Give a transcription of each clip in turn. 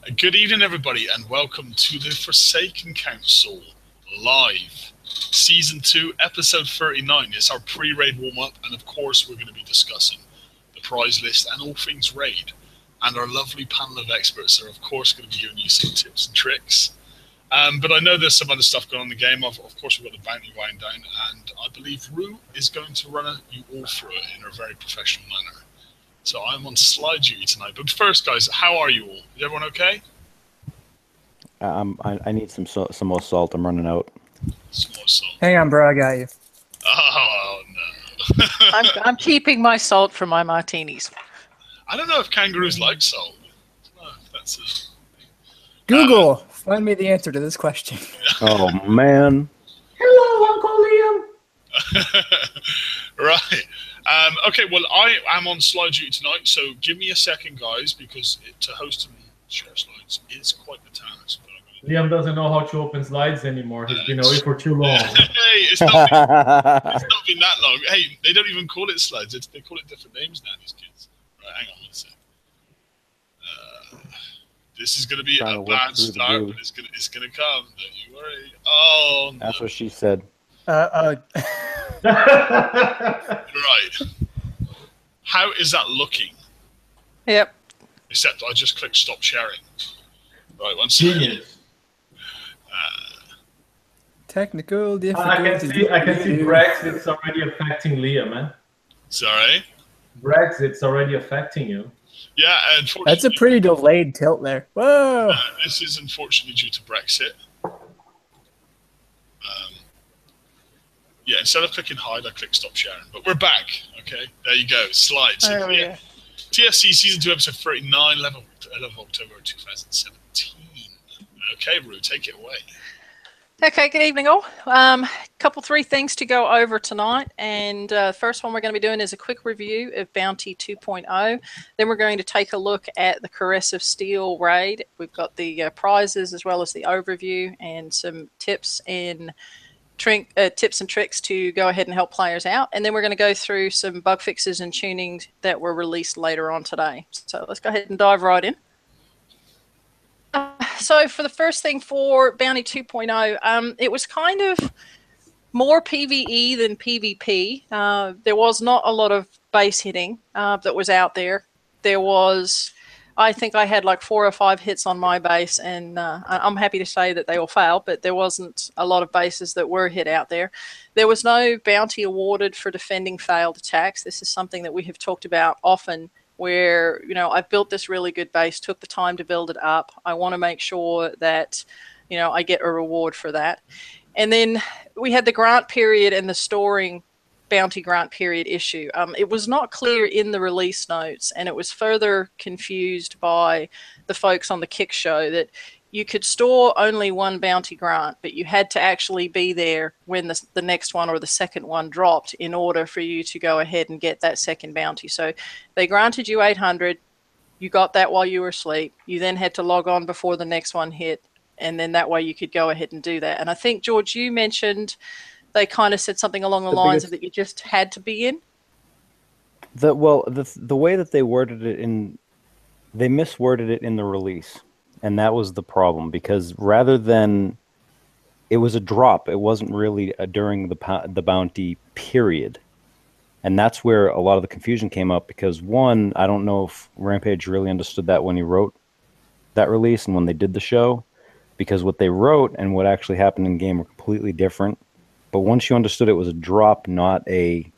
Good evening, everybody, and welcome to the Forsaken Council live, Season 2, Episode 39. It's our pre-raid warm-up, and of course we're going to be discussing the prize list and all things raid. And our lovely panel of experts are, of course, going to be giving you some tips and tricks. But I know there's some other stuff going on in the game. Of course, we've got the bounty wind down, and I believe Rue is going to run you all through it in a very professional manner. So I'm on slide duty tonight. But first, guys, how are you all? Is everyone okay? I need some more salt. I'm running out. Some more salt. Hang on, bro. I got you. Oh, no. I'm keeping my salt for my martinis. I don't know if kangaroos like salt. That's Google, find me the answer to this question. Oh, man. Hello, Uncle Liam. Right. Okay, well, I am on slide duty tonight, so give me a second, guys, because to host and share slides is quite the task. Liam doesn't know how to open slides anymore. He's been away for too long. Hey, it's not been that long. Hey, they don't even call it slides. They call it different names now, these kids. Right, hang on one sec. This is going to be a bad start, but it's gonna come. Don't you worry. Oh, no. That's what she said. Right. How is that looking? Yep. Except I just clicked stop sharing. Right, one second. Technical difficulties. I can see Brexit's already affecting Liam, man. Sorry? Brexit's already affecting you. Yeah, unfortunately. That's a pretty delayed tilt there. Whoa. This is unfortunately due to Brexit. Yeah, instead of clicking hide, I click stop sharing. But we're back. Okay, there you go. Slides. So, yeah. TFC Season 2, Episode 39, 11th October 2017. Okay, Rue, take it away. Okay, good evening all. Three things to go over tonight. And first one we're going to be doing is a quick review of Bounty 2.0. Then we're going to take a look at the Caress of Steel raid. We've got the prizes as well as the overview and some tips and tricks to go ahead and help players out. And then we're going to go through some bug fixes and tunings that were released later on today. So let's go ahead and dive right in. So for the first thing for Bounty 2.0, it was kind of more PvE than PvP. There was not a lot of base hitting that was out there. There was, I think I had like 4 or 5 hits on my base, and I'm happy to say that they all failed, but there wasn't a lot of bases that were hit out there. There was no bounty awarded for defending failed attacks. This is something that we have talked about often, where, you know, I've built this really good base, took the time to build it up. I want to make sure that, you know, I get a reward for that. And then we had the grant period and the storing bounty grant period issue. It was not clear in the release notes, and it was further confused by the folks on the Kick show that you could store only one bounty grant, but you had to actually be there when the next one or the second one dropped in order for you to go ahead and get that second bounty. So they granted you 800. You got that while you were asleep. You then had to log on before the next one hit, and then that way you could go ahead and do that. And I think, George, you mentioned they kind of said something along the lines of that you just had to be in. The way that they worded it they misworded it in the release. And that was the problem, because rather than it was a drop, it wasn't really during the bounty period. And that's where a lot of the confusion came up, because one, I don't know if Rampage really understood that when he wrote that release and when they did the show, because what they wrote and what actually happened in game were completely different. But once you understood it was a drop, not you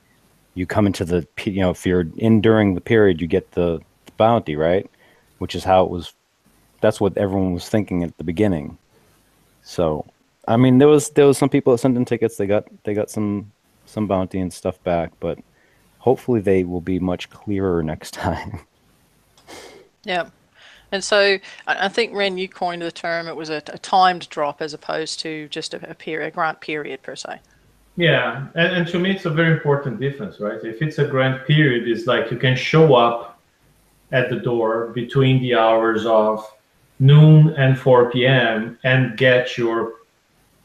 come into the, you know, if you're in during the period, you get the bounty, right? Which is how it was. That's what everyone was thinking at the beginning. So, I mean, there was some people that sent in tickets. They got some bounty and stuff back, but hopefully they will be much clearer next time. Yeah. And so I think, Ren, you coined the term. It was a timed drop as opposed to just a grant period per se. Yeah, and to me it's a very important difference, right? If it's a grant period, it's like you can show up at the door between the hours of noon and 4 p.m. and get your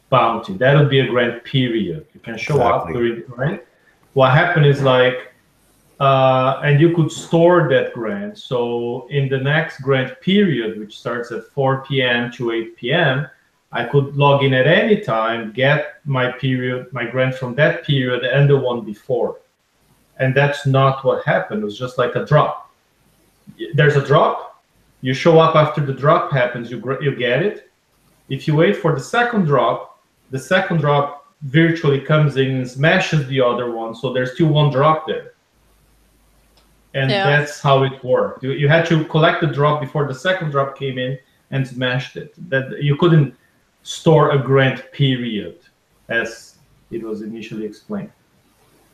bounty. That'll be a grant period. You can show up during, right? What happened is, like, and you could store that grant. So in the next grant period, which starts at 4 p.m. to 8 p.m., I could log in at any time, get my grant from that period and the one before. And that's not what happened. It was just like a drop. There's a drop. You show up after the drop happens, you get it. If you wait for the second drop virtually comes in and smashes the other one. So there's still one drop there. And that's how it worked. You had to collect the drop before the second drop came in and smashed it. That you couldn't store a grant period as it was initially explained.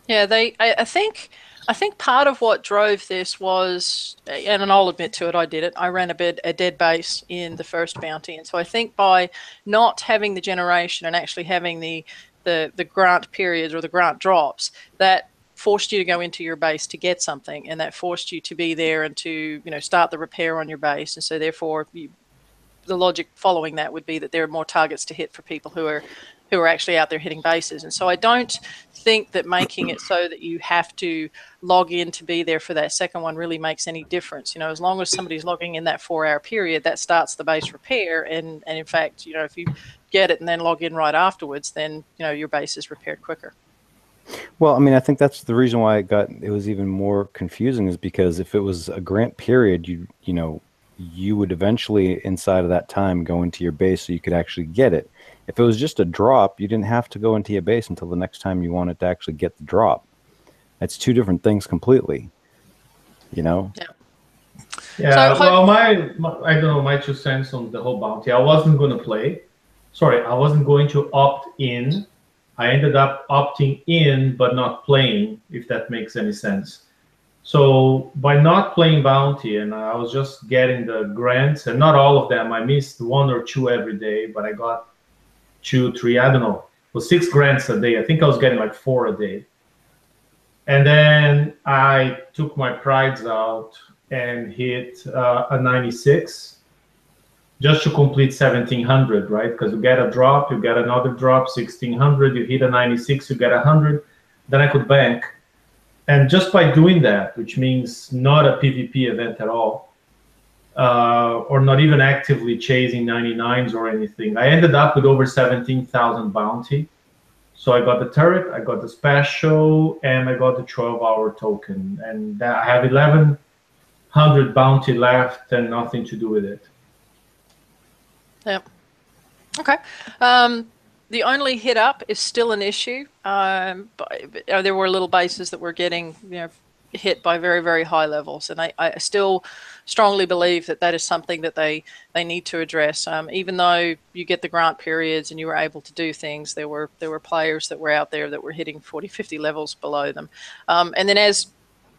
Yeah, I think part of what drove this was, and I'll admit to it, I did it. I ran a dead base in the first bounty, and so I think by not having the generation and actually having the grant periods or the grant drops, that forced you to go into your base to get something, and that forced you to be there and to start the repair on your base, and so therefore the logic following that would be that there are more targets to hit for people who are actually out there hitting bases. And so I don't think that making it so that you have to log in to be there for that second one really makes any difference. As long as somebody's logging in that 4-hour period, that starts the base repair. And in fact, if you get it and then log in right afterwards, then your base is repaired quicker. Well, I mean, I think that's the reason why it was even more confusing, is because if it was a grant period, you would eventually inside of that time go into your base so you could actually get it. If it was just a drop, you didn't have to go into your base until the next time you wanted to actually get the drop. That's two different things completely, Yeah. Yeah. So, I don't know, my 2 cents on the whole bounty. I wasn't going to play. Sorry, I wasn't going to opt in. I ended up opting in but not playing, if that makes any sense. So by not playing bounty, and I was just getting the grants, and not all of them, I missed 1 or 2 every day, but I got 2, 3, I don't know. It was 6 grants a day. I think I was getting like 4 a day. And then I took my prides out and hit a 96 just to complete 1,700, right? Because you get a drop, you get another drop, 1,600, you hit a 96, you get 100. Then I could bank. And just by doing that, which means not a PvP event at all, or not even actively chasing 99s or anything, I ended up with over 17,000 bounty. So I got the turret, I got the special, and I got the 12-hour token. And I have 1,100 bounty left and nothing to do with it. Yep. Okay. The only hit up is still an issue. But there were little bases that were getting hit by very, very high levels, and I still strongly believe that is something that they need to address. Even though you get the grant periods and you were able to do things, there were players that were out there that were hitting 40, 50 levels below them. And then, as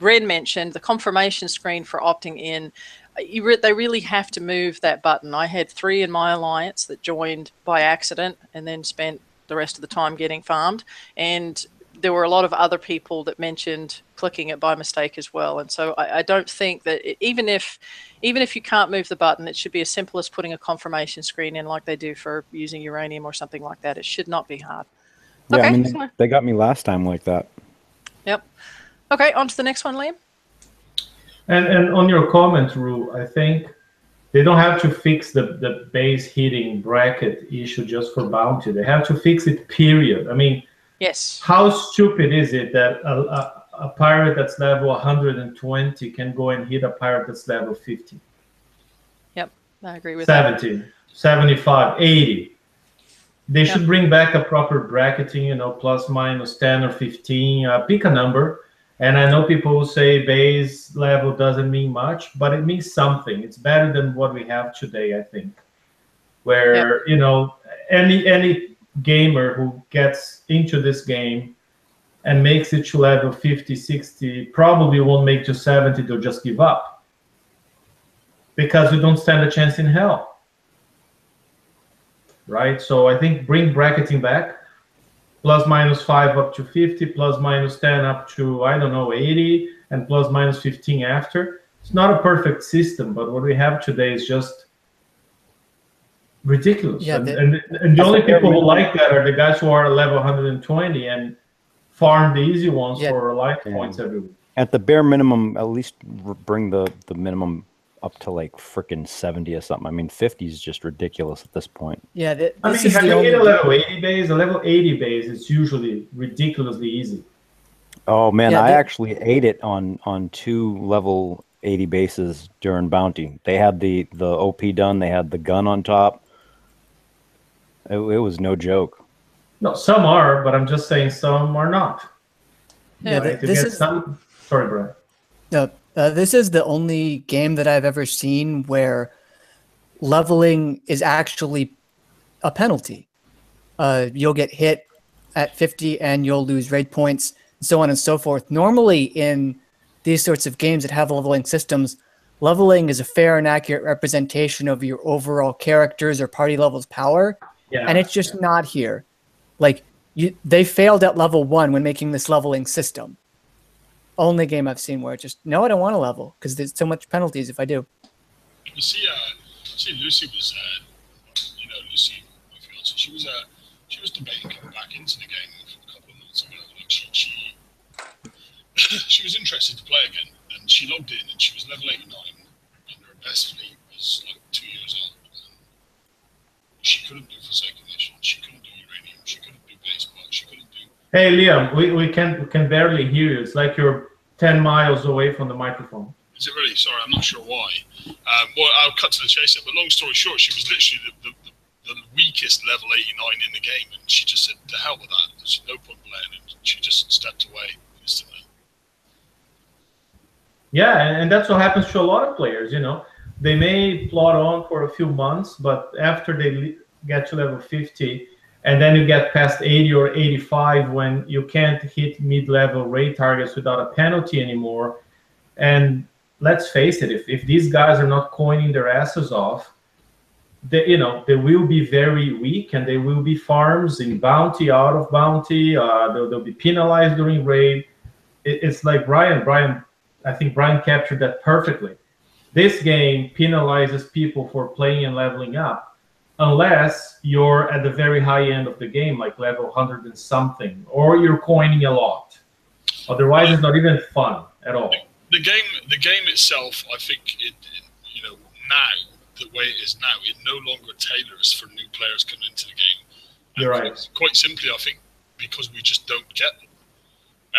Ren mentioned, the confirmation screen for opting in, they really have to move that button. I had 3 in my alliance that joined by accident and then spent the rest of the time getting farmed. And there were a lot of other people that mentioned clicking it by mistake as well. And so I don't think that even if you can't move the button, it should be as simple as putting a confirmation screen in like they do for using uranium or something like that. It should not be hard. Yeah, okay. I mean, they got me last time like that. Yep. Okay, on to the next one, Liam. And on your comment, Ru, I think they don't have to fix the base hitting bracket issue just for bounty. They have to fix it, period. I mean, yes. How stupid is it that a pirate that's level 120 can go and hit a pirate that's level 50? Yep, I agree with 70, that. 75, 80. They should bring back a proper bracketing, plus minus 10 or 15. Pick a number. And I know people will say base level doesn't mean much, but it means something. It's better than what we have today, I think. Where, any gamer who gets into this game and makes it to level 50, 60, probably won't make to 70, they'll just give up. Because we don't stand a chance in hell. Right? So I think bring bracketing back. Plus minus 5 up to 50, plus minus 10 up to, I don't know, 80, and plus minus 15 after. It's not a perfect system, but what we have today is just ridiculous. Yeah, and the only people who like that are the guys who are level 120 and farm the easy ones for life points every week. At the bare minimum, at least bring the minimum up to like freaking 70 or something. I mean, 50 is just ridiculous at this point. Yeah, I mean, have you hit a level 80 base? A level 80 base is usually ridiculously easy. Oh man, Yeah, I actually ate it on 2 level 80 bases during Bounty. They had the OP done. They had the gun on top. It was no joke. No, some are, but I'm just saying some are not. Yeah, Right? this is some. Sorry, Brian. no. This is the only game that I've ever seen where leveling is actually a penalty. You'll get hit at 50 and you'll lose raid points, and so on and so forth. Normally in these sorts of games that have leveling systems, leveling is a fair and accurate representation of your overall characters or party level's power, and it's just not here. Like, they failed at level 1 when making this leveling system. Only game I've seen where it's just, no, I don't want to level because there's so much penalties if I do. You see, Lucy was, Lucy, my fiance, she was debating coming back into the game for a couple of months ago. Like she was interested to play again, and she logged in and she was level 89, and her best fleet was like 2 years old. And she couldn't do Forsaken Mission, she couldn't do Uranium, she couldn't do Baseball, she couldn't do. Hey, Liam, we can barely hear you. It's like you're 10 miles away from the microphone. Is it really? Sorry, I'm not sure why. Well, I'll cut to the chase here, but long story short, she was literally the weakest level 89 in the game, and she just said, "To hell with that. There's no point playing it." She just stepped away instantly. Yeah, and that's what happens to a lot of players. They may plot on for a few months, but after they get to level 50, and then you get past 80 or 85 when you can't hit mid-level raid targets without a penalty anymore. And let's face it, if these guys are not coining their asses off, they will be very weak, and they will be farms in bounty, out of bounty. They'll be penalized during raid. It's like Brian. I think Brian captured that perfectly. This game penalizes people for playing and leveling up, unless you're at the very high end of the game, like level 100 and something, or you're coining a lot. Otherwise, it's not even fun at all. The game itself, I think, now, the way it is now, it no longer tailors for new players coming into the game. And You're right. Quite simply, I think, because we just don't get them.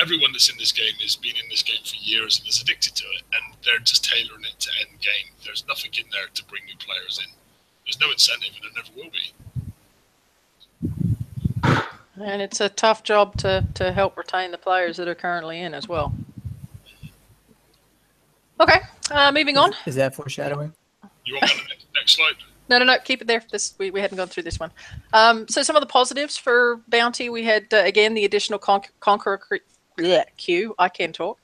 Everyone that's in this game has been in this game for years and is addicted to it, and they're just tailoring it to end game. There's nothing in there to bring new players in. There's no incentive, and there never will be. And it's a tough job to help retain the players that are currently in as well. Okay, moving on. Is that foreshadowing? You want the next slide? No, keep it there. We hadn't gone through this one. So some of the positives for Bounty, we had, again, the additional Conqueror queue. I can talk.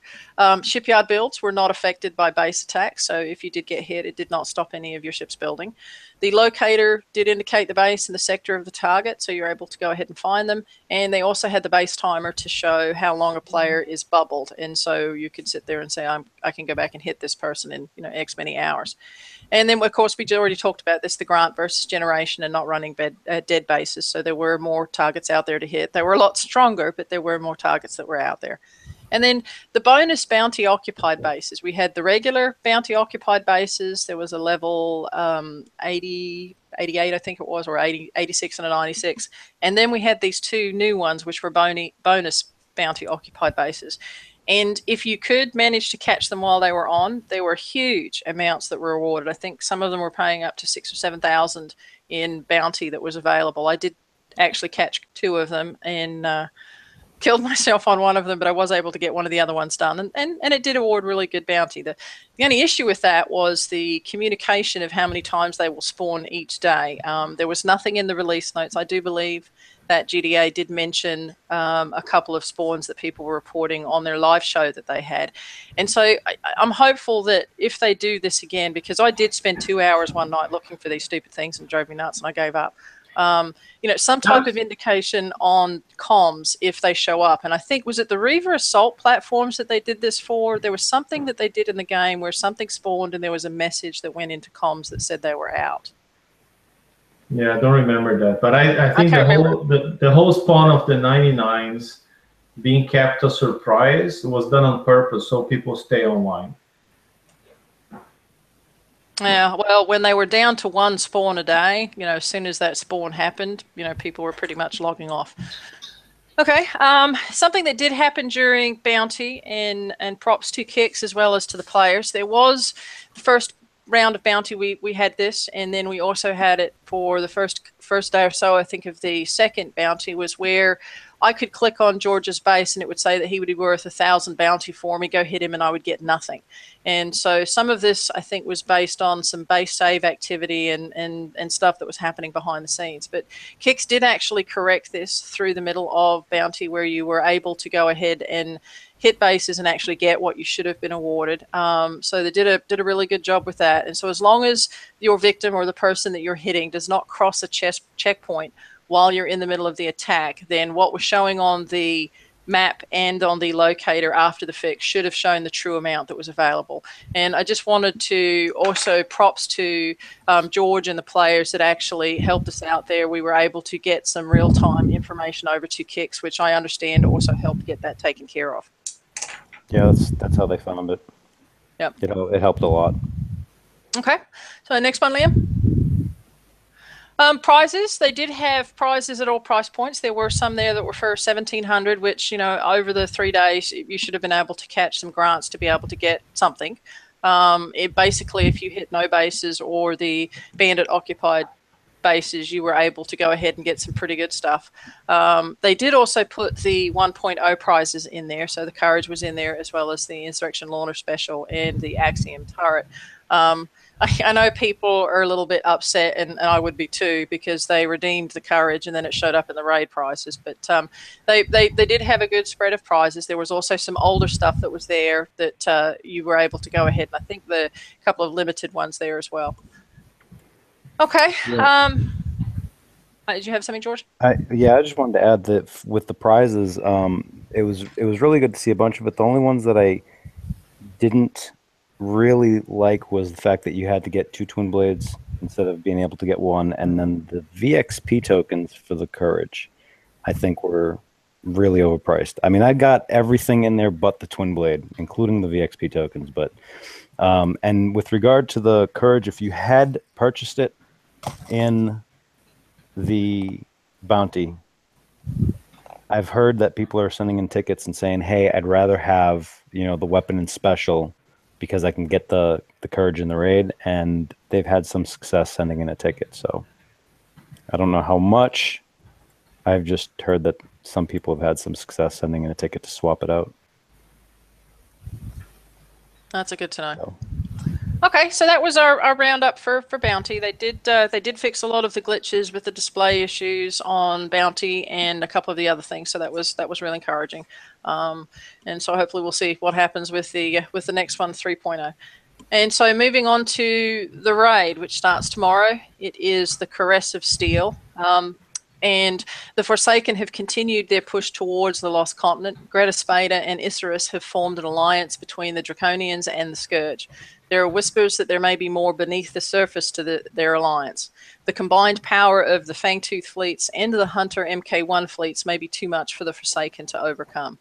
Shipyard builds were not affected by base attacks, so if you did get hit, it did not stop any of your ships building. The locator did indicate the base and the sector of the target, so you're able to go ahead and find them. And they also had the base timer to show how long a player is bubbled, and so you could sit there and say, I can go back and hit this person in X many hours. And then, of course, we already talked about this, the Grant versus Generation and not running dead bases. So there were more targets out there to hit. They were a lot stronger, but there were more targets that were out there. And then the bonus bounty occupied bases. We had the regular bounty occupied bases. There was a level 80, 88, I think it was, or 80, 86 and a 96. And then we had these two new ones, which were bonus bounty occupied bases. And if you could manage to catch them while they were on, there were huge amounts that were awarded. I think some of them were paying up to 6,000 or 7,000 in bounty that was available. I did actually catch two of them and killed myself on one of them, but I was able to get one of the other ones done. And it did award really good bounty. The only issue with that was the communication of how many times they will spawn each day. There was nothing in the release notes. I do believe that GDA did mention a couple of spawns that people were reporting on their live show that they had. And so I'm hopeful that if they do this again, because I did spend 2 hours one night looking for these stupid things and drove me nuts and I gave up. Some type of indication on comms if they show up. And I think, was it the Reaver Assault platforms that they did this for? There was something that they did in the game where something spawned and there was a message that went into comms that said they were out. Yeah, I don't remember that. But I think the whole spawn of the 99s, being kept a surprise was done on purpose so people stay online. Yeah, well, when they were down to 1 spawn a day, as soon as that spawn happened, people were pretty much logging off. Okay, something that did happen during Bounty, and props to Kicks as well as to the players. There was the first round of Bounty, we had this, and then we also had it for the first day or so, I think, of the second Bounty, was where I could click on George's base and it would say that he would be worth 1,000 bounty for me, go hit him, and I would get nothing. And so some of this, I think, was based on some base save activity and stuff that was happening behind the scenes. But Kix did actually correct this through the middle of Bounty, where you were able to go ahead and hit bases and actually get what you should have been awarded. So they did a really good job with that. And so as long as your victim or the person that you're hitting does not cross a checkpoint while you're in the middle of the attack, then what was showing on the map and on the locator after the fix should have shown the true amount that was available. And I just wanted to also props to George and the players that actually helped us out there. We were able to get some real-time information over to Kix, which I understand also helped get that taken care of. Yeah, that's how they found it. Yep. It helped a lot. Okay. So next one, Liam. Prizes. They did have prizes at all price points. There were some there that were for 1,700, which, over the 3 days, you should have been able to catch some grants to be able to get something. It basically, if you hit no bases or the bandit occupied bases, you were able to go ahead and get some pretty good stuff. They did also put the 1.0 prizes in there. So the Courage was in there, as well as the Insurrection Launcher Special and the Axiom Turret. I know people are a little bit upset, and I would be too, because they redeemed the Courage and then it showed up in the raid prices. But they did have a good spread of prizes. There was also some older stuff that was there that you were able to go ahead, and I think the couple of limited ones there as well. Okay. Yeah. Did you have something, George? I just wanted to add that with the prizes, it was really good to see a bunch of it. The only ones that I didn't really like was the fact that you had to get 2 twin blades instead of being able to get 1, and then the VXP tokens for the Courage, I think, were really overpriced. I mean, I got everything in there but the twin blade, including the VXP tokens. But and with regard to the Courage, if you had purchased it in the Bounty, I've heard that people are sending in tickets and saying, hey, I'd rather have, the weapon in special because I can get the Courage in the raid, and they've had some success sending in a ticket. So I don't know how much. I've just heard that some people have had some success sending in a ticket to swap it out. That's a good to know. So. Okay, so that was our roundup for Bounty. They did fix a lot of the glitches with the display issues on Bounty and a couple of the other things. So that was really encouraging. And so hopefully we'll see what happens with the next one, 3.0. And so moving on to the raid, which starts tomorrow. It is the Caress of Steel. And the Forsaken have continued their push towards the Lost Continent. Greta Spada and Isserus have formed an alliance between the Draconians and the Scourge. There are whispers that there may be more beneath the surface to their alliance. The combined power of the Fangtooth fleets and the Hunter MK1 fleets may be too much for the Forsaken to overcome.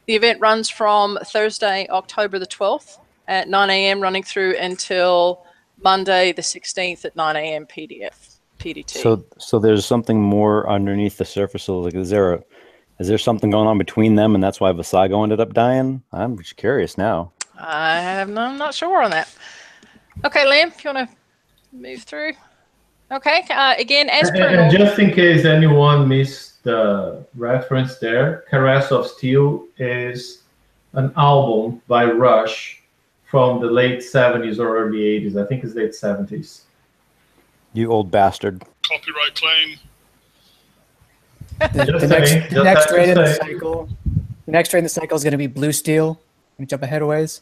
The event runs from Thursday, October the 12th at 9 a.m., running through until Monday the 16th at 9 a.m. PDT. So there's something more underneath the surface. So like, is there something going on between them, and that's why Visago ended up dying? I'm just curious now. I'm not sure on that. Okay, Liam, if you want to move through. Okay, again, as per normal. And just in case anyone missed the reference there, Caress of Steel is an album by Rush from the late 70s or early 80s. I think it's late 70s. You old bastard. Copyright claim. The next raid in the cycle. The next raid in the cycle is going to be Blue Steel. Let me jump ahead a ways.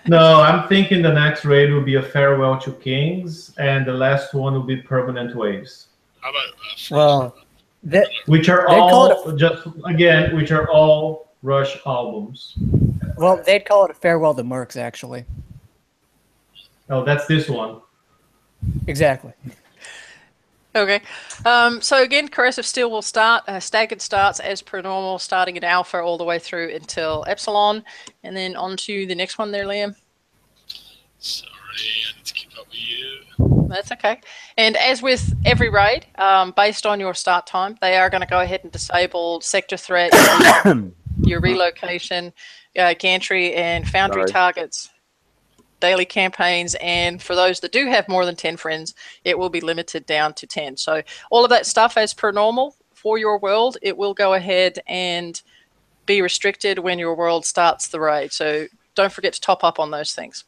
No, I'm thinking the next raid will be a Farewell to Kings, and the last one will be Permanent Waves. How about which are all which are all Rush albums. Well, they'd call it a Farewell to Mercs, actually. Oh, that's this one. Exactly. Okay. So again, Corrosive Steel will start staggered starts as per normal, starting at Alpha all the way through until Epsilon, and then on to the next one there, Liam. Sorry, I need to keep up with you. That's okay. And as with every raid, based on your start time, they are going to go ahead and disable sector threat, your relocation, gantry, and foundry targets, daily campaigns, and for those that do have more than 10 friends, it will be limited down to 10. So all of that stuff as per normal for your world, it will go ahead and be restricted when your world starts the raid. So don't forget to top up on those things.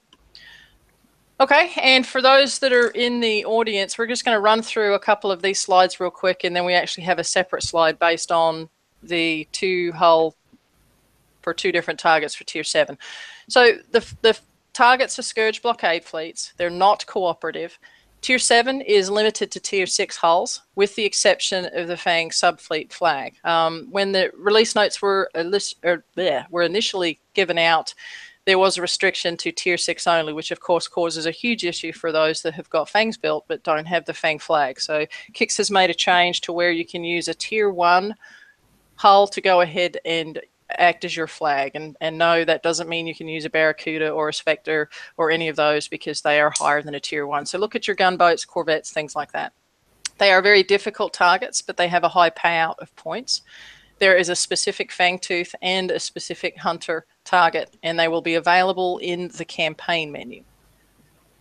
Okay, and for those that are in the audience, we're just going to run through a couple of these slides real quick, and then we actually have a separate slide based on the 2 hull for 2 different targets for Tier 7. So the targets are Scourge blockade fleets. They're not cooperative. Tier 7 is limited to Tier 6 hulls, with the exception of the Fang subfleet flag. When the release notes were initially given out, there was a restriction to Tier 6 only, which of course causes a huge issue for those that have got Fangs built but don't have the Fang flag. So Kix has made a change to where you can use a Tier 1 hull to go ahead and act as your flag. And no, that doesn't mean you can use a Barracuda or a Spectre or any of those, because they are higher than a Tier 1. So look at your gunboats, corvettes, things like that. They are very difficult targets, but they have a high payout of points. There is a specific Fangtooth and a specific Hunter target, and they will be available in the campaign menu.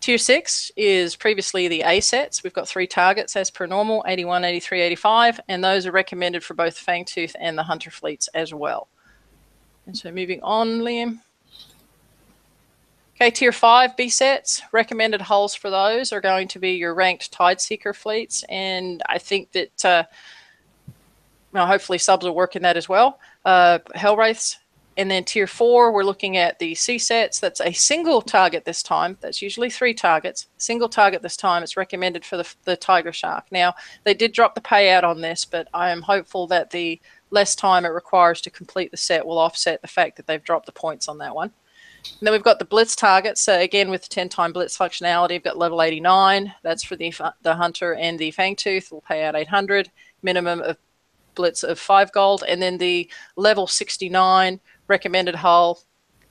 Tier 6 is previously the A sets. We've got 3 targets as per normal, 81, 83, 85, and those are recommended for both Fangtooth and the Hunter fleets as well. And so moving on, Liam. Okay, Tier 5 B sets, recommended hulls for those are going to be your ranked Tideseeker fleets, and I think that hopefully subs will work in that as well. Hellwraiths. And then Tier 4, we're looking at the C sets. That's a single target this time. That's usually 3 targets. Single target this time. It's recommended for the Tiger Shark. Now, they did drop the payout on this, but I am hopeful that the less time it requires to complete the set will offset the fact that they've dropped the points on that one. And then we've got the Blitz targets. So again, with the 10-time Blitz functionality, we've got level 89. That's for the Hunter and the Fangtooth. Will pay out 800. Minimum of Blitz of 5 gold. And then the level 69 recommended hull,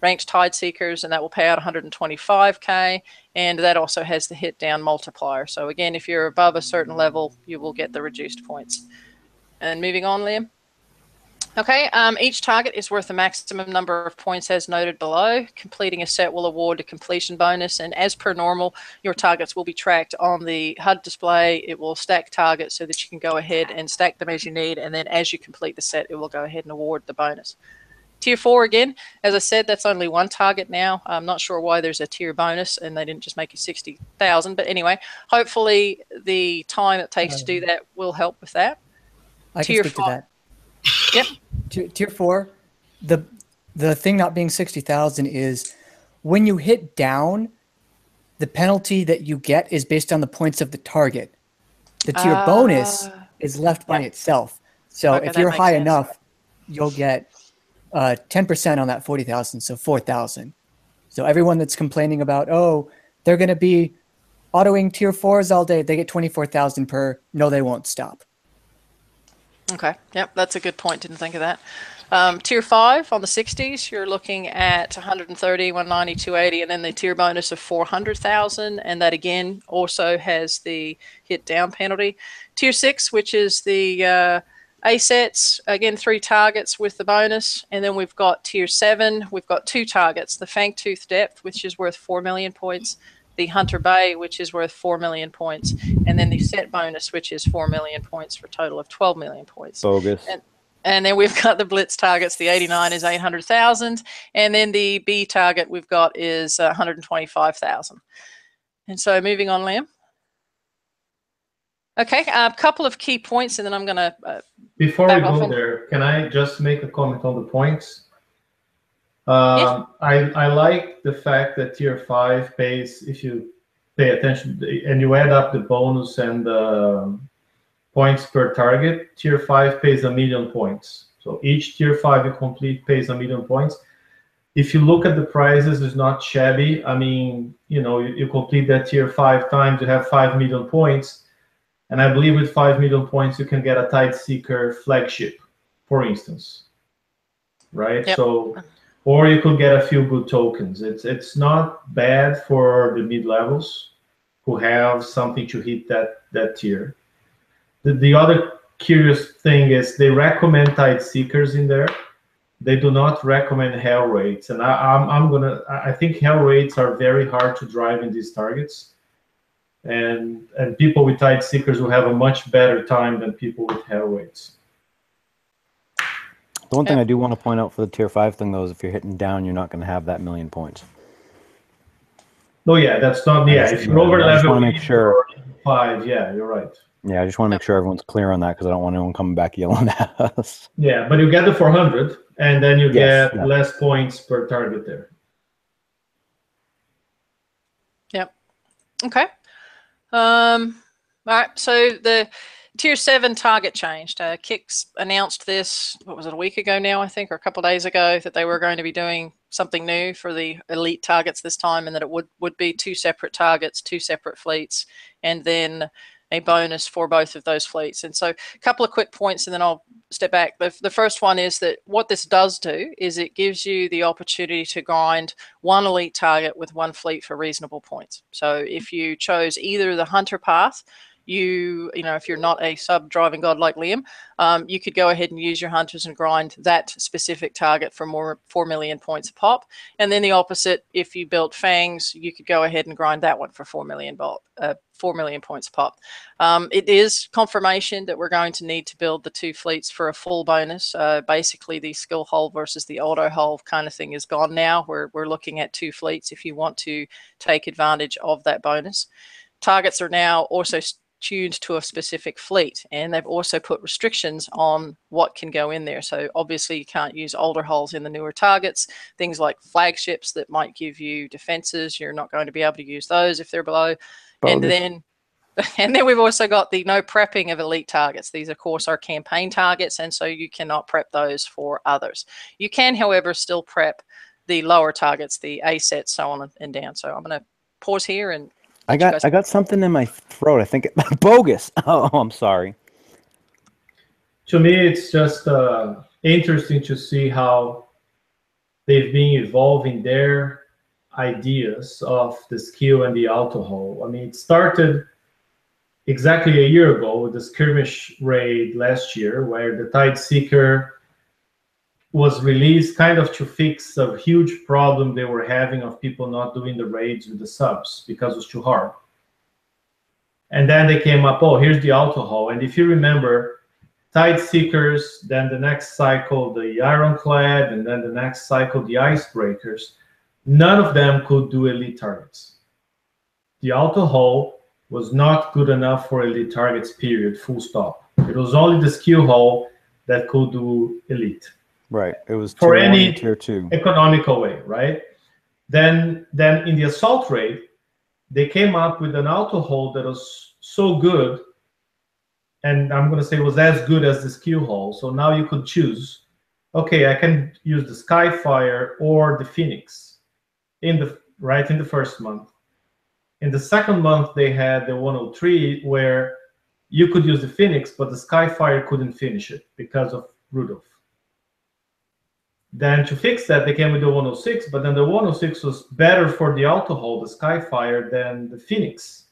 ranked Tideseekers, and that will pay out 125k, and that also has the hit down multiplier. So again, if you're above a certain level, you will get the reduced points. And moving on, Liam. Okay, each target is worth a maximum number of points as noted below. Completing a set will award a completion bonus, and as per normal, your targets will be tracked on the HUD display. It will stack targets so that you can go ahead and stack them as you need, and then as you complete the set, it will go ahead and award the bonus. Tier 4, again, as I said, that's only 1 target now. I'm not sure why there's a tier bonus and they didn't just make it 60,000. But anyway, hopefully the time it takes to do that will help with that. I can speak to that. Yep. Tier 4, the thing not being 60,000 is when you hit down, the penalty that you get is based on the points of the target. The tier bonus is left by itself. So Okay, if you're high sense. enough, you'll get 10% on that 40,000, so 4,000. So everyone that's complaining about, oh, they're going to be autoing tier 4s all day, they get 24,000 per. No, they won't stop. Okay, yep, that's a good point. Didn't think of that. Tier 5 on the 60s, you're looking at 130, 190, 280, and then the tier bonus of 400,000, and that again also has the hit down penalty. Tier 6, which is the A sets, again, 3 targets with the bonus. And then we've got Tier 7. We've got 2 targets, the Fangtooth Depth, which is worth 4 million points, the Hunter Bay, which is worth 4 million points, and then the set bonus, which is 4 million points for a total of 12 million points. Bogus. And then we've got the Blitz targets. The 89 is 800,000. And then the B target we've got is 125,000. And so moving on, Liam. Okay, a couple of key points, and then I'm going to... Before we go there, can I just make a comment on the points? Yes. I like the fact that Tier 5 pays, if you pay attention, and you add up the bonus and the points per target, Tier 5 pays 1 million points. So each Tier 5 you complete pays 1 million points. If you look at the prizes, it's not shabby. I mean, you know, you complete that Tier 5 times, you have 5 million points. And I believe with 5 million points, you can get a Tide Seeker flagship, for instance, right? Yep. So, or you could get a few good tokens. It's not bad for the mid-levels who have something to hit that tier. The other curious thing is they recommend Tide Seekers in there. They do not recommend hell rates, and I think hell rates are very hard to drive in these targets, and people with Tide Seekers will have a much better time than people with hell rates. The one thing I do want to point out for the tier 5 thing though is if you're hitting down, you're not going to have that 1,000,000 points. No, yeah, that's not. Yeah, if you're over I just level want to make sure. 5, yeah, you're right. Yeah, I just want to make sure everyone's clear on that because I don't want anyone coming back yelling at us. Yeah, but you get the 400, and then you get less points per target there. Yep. Okay. All right. So the Tier 7 target changed. Kicks announced this, what was it, a week ago now, I think, or a couple of days ago, that they were going to be doing something new for the elite targets this time, and that it would be 2 separate targets, 2 separate fleets, and then a bonus for both of those fleets. And so a couple of quick points, and then I'll step back. The first one is that what this does do is it gives you the opportunity to grind 1 elite target with 1 fleet for reasonable points. So if you chose either the hunter path, you know, if you're not a sub-driving god like Liam, you could go ahead and use your hunters and grind that specific target for 4 million points a pop. And then the opposite, if you built fangs, you could go ahead and grind that one for 4 million points a pop. It is confirmation that we're going to need to build the 2 fleets for a full bonus. Basically, the skill hull versus the auto hull kind of thing is gone now. We're looking at 2 fleets if you want to take advantage of that bonus. Targets are now also tuned to a specific fleet, and they've also put restrictions on what can go in there. So obviously you can't use older hulls in the newer targets. Things like flagships that might give you defenses, you're not going to be able to use those if they're below. Bonus. And then we've also got the no prepping of elite targets. These, of course, are campaign targets, and so you cannot prep those for others. You can, however, still prep the lower targets, the A sets, so on and down. So I'm going to pause here and I got something in my throat. I think bogus. Oh, I'm sorry. To me, it's just interesting to see how they've been evolving their ideas of the skill and the auto hull. I mean, it started exactly a year ago with the skirmish raid last year, where the Tide Seeker was released kind of to fix a huge problem they were having of people not doing the raids with the subs because it was too hard. And then they came up, oh, here's the auto hull. And if you remember, Tide Seekers, then the next cycle, the Ironclad, and then the next cycle, the Icebreakers, none of them could do elite targets. The auto hull was not good enough for elite targets, period, full stop. It was only the skill hull that could do elite. Right. It was for any tier 2 economical way, right? Then in the assault raid, they came up with an auto hull that was so good, and I'm going to say it was as good as the skill hull. So now you could choose, okay, I can use the Skyfire or the Phoenix in the first month. In the second month, they had the 103 where you could use the Phoenix, but the Skyfire couldn't finish it because of Rudolph. Then to fix that, they came with the 106, but then the 106 was better for the auto hull, the Skyfire, than the Phoenix.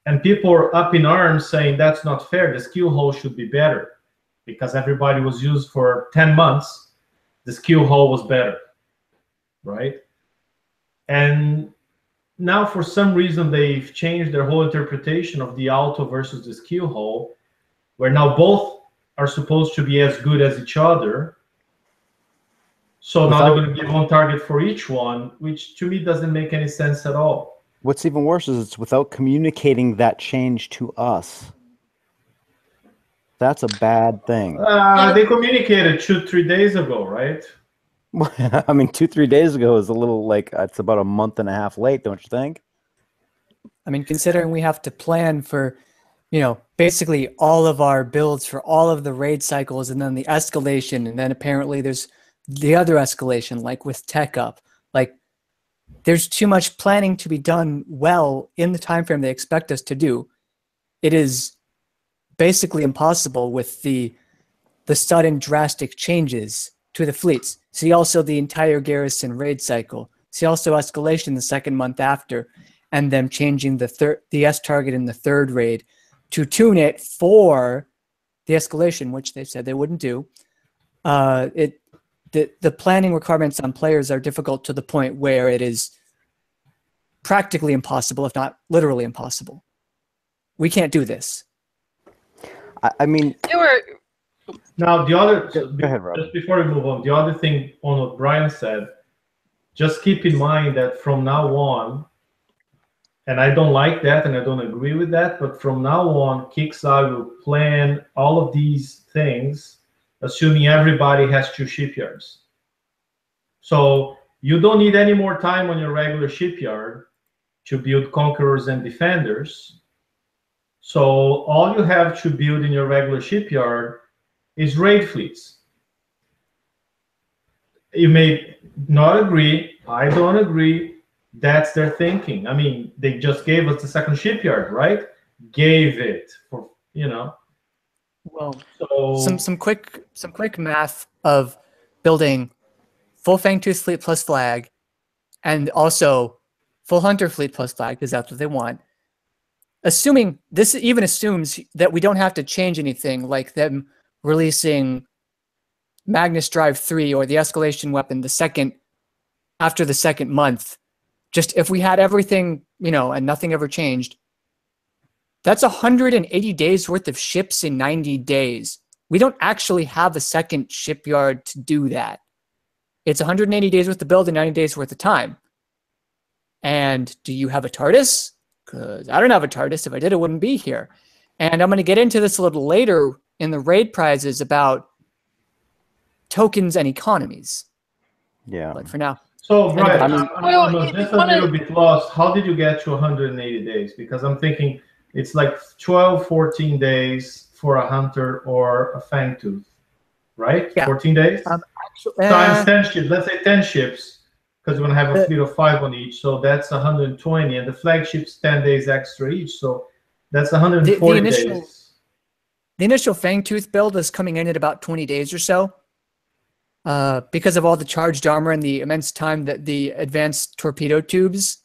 And people were up in arms saying that's not fair. The skill hull should be better because everybody was used for 10 months. The skill hull was better, right? And now for some reason they've changed their whole interpretation of the auto versus the skill hull, where now both are supposed to be as good as each other. So now they're going to give 1 target for each one, which to me doesn't make any sense at all. What's even worse is it's without communicating that change to us. That's a bad thing. They communicated 2-3 days ago, right? I mean, 2-3 days ago is a little like, it's about a month and a half late, don't you think? I mean, considering we have to plan for, you know, basically all of our builds for all of the raid cycles, and then the escalation, and then apparently there's the other escalation, like with Tech Up. Like, there's too much planning to be done well in the time frame they expect us to do. It is basically impossible with the sudden drastic changes to the fleets. See also the entire garrison raid cycle. See also escalation the second month after, and them changing the S target in the third raid to tune it for the escalation, which they said they wouldn't do. The planning requirements on players are difficult to the point where it is practically impossible, if not literally impossible. We can't do this. I mean, now the other, go ahead, Rob. just before we move on, the other thing on what Brian said, just keep in mind that from now on, and I don't like that and I don't agree with that, but from now on, Kickstarter will plan all of these things, assuming everybody has 2 shipyards. So you don't need any more time on your regular shipyard to build Conquerors and Defenders. So all you have to build in your regular shipyard is raid fleets. You may not agree. I don't agree. That's their thinking. I mean, they just gave us the second shipyard, right? Gave it for, Well, So some quick math of building full Fangtooth fleet plus flag, and also full Hunter fleet plus flag, because that's what they want. Assuming this even assumes that we don't have to change anything, like them releasing Magnus Drive 3 or the escalation weapon after the second month. Just if we had everything, and nothing ever changed, that's 180 days worth of ships in 90 days. We don't actually have a second shipyard to do that. It's 180 days worth of build and 90 days worth of time. And do you have a TARDIS? Because I don't have a TARDIS. If I did, it wouldn't be here. And I'm going to get into this a little later in the raid prizes about tokens and economies. Yeah. But for now. So, Brian, Well, I'm just a little bit lost. How did you get to 180 days? Because I'm thinking it's like 12, 14 days for a Hunter or a Fangtooth, right? Yeah. 14 days? Times 10 ships. Let's say 10 ships, because we're going to have a fleet of 5 on each. So that's 120. And the flagship's 10 days extra each. So that's 140 days. The initial Fangtooth build is coming in at about 20 days or so. Because of all the charged armor and the immense time that the advanced torpedo tubes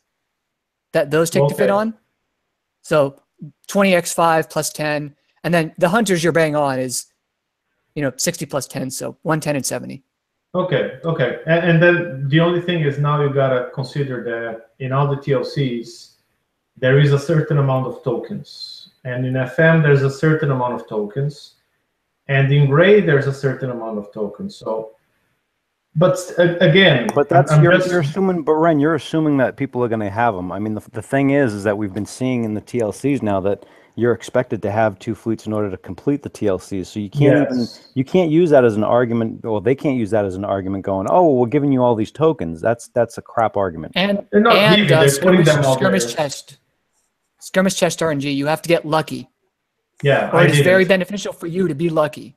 that those take to fit on. So 20x5 plus 10. And then the Hunters you're bang on is, 60 plus 10. So 110 and 70. Okay. And then the only thing is now you got to consider that in all the TLCs, there is a certain amount of tokens. And in FM, there's a certain amount of tokens. And in Raid, there's a certain amount of tokens. So, but again, you're assuming. But Ren, you're assuming that people are going to have them. I mean, the thing is that we've been seeing in the TLCs now that you're expected to have 2 fleets in order to complete the TLCs. So you can't use that as an argument. Well, they can't use that as an argument. Going, oh, well, we're giving you all these tokens. That's a crap argument. And they're not giving, they're putting them all there. Skirmish chest RNG. You have to get lucky. Yeah, or it is very beneficial for you to be lucky.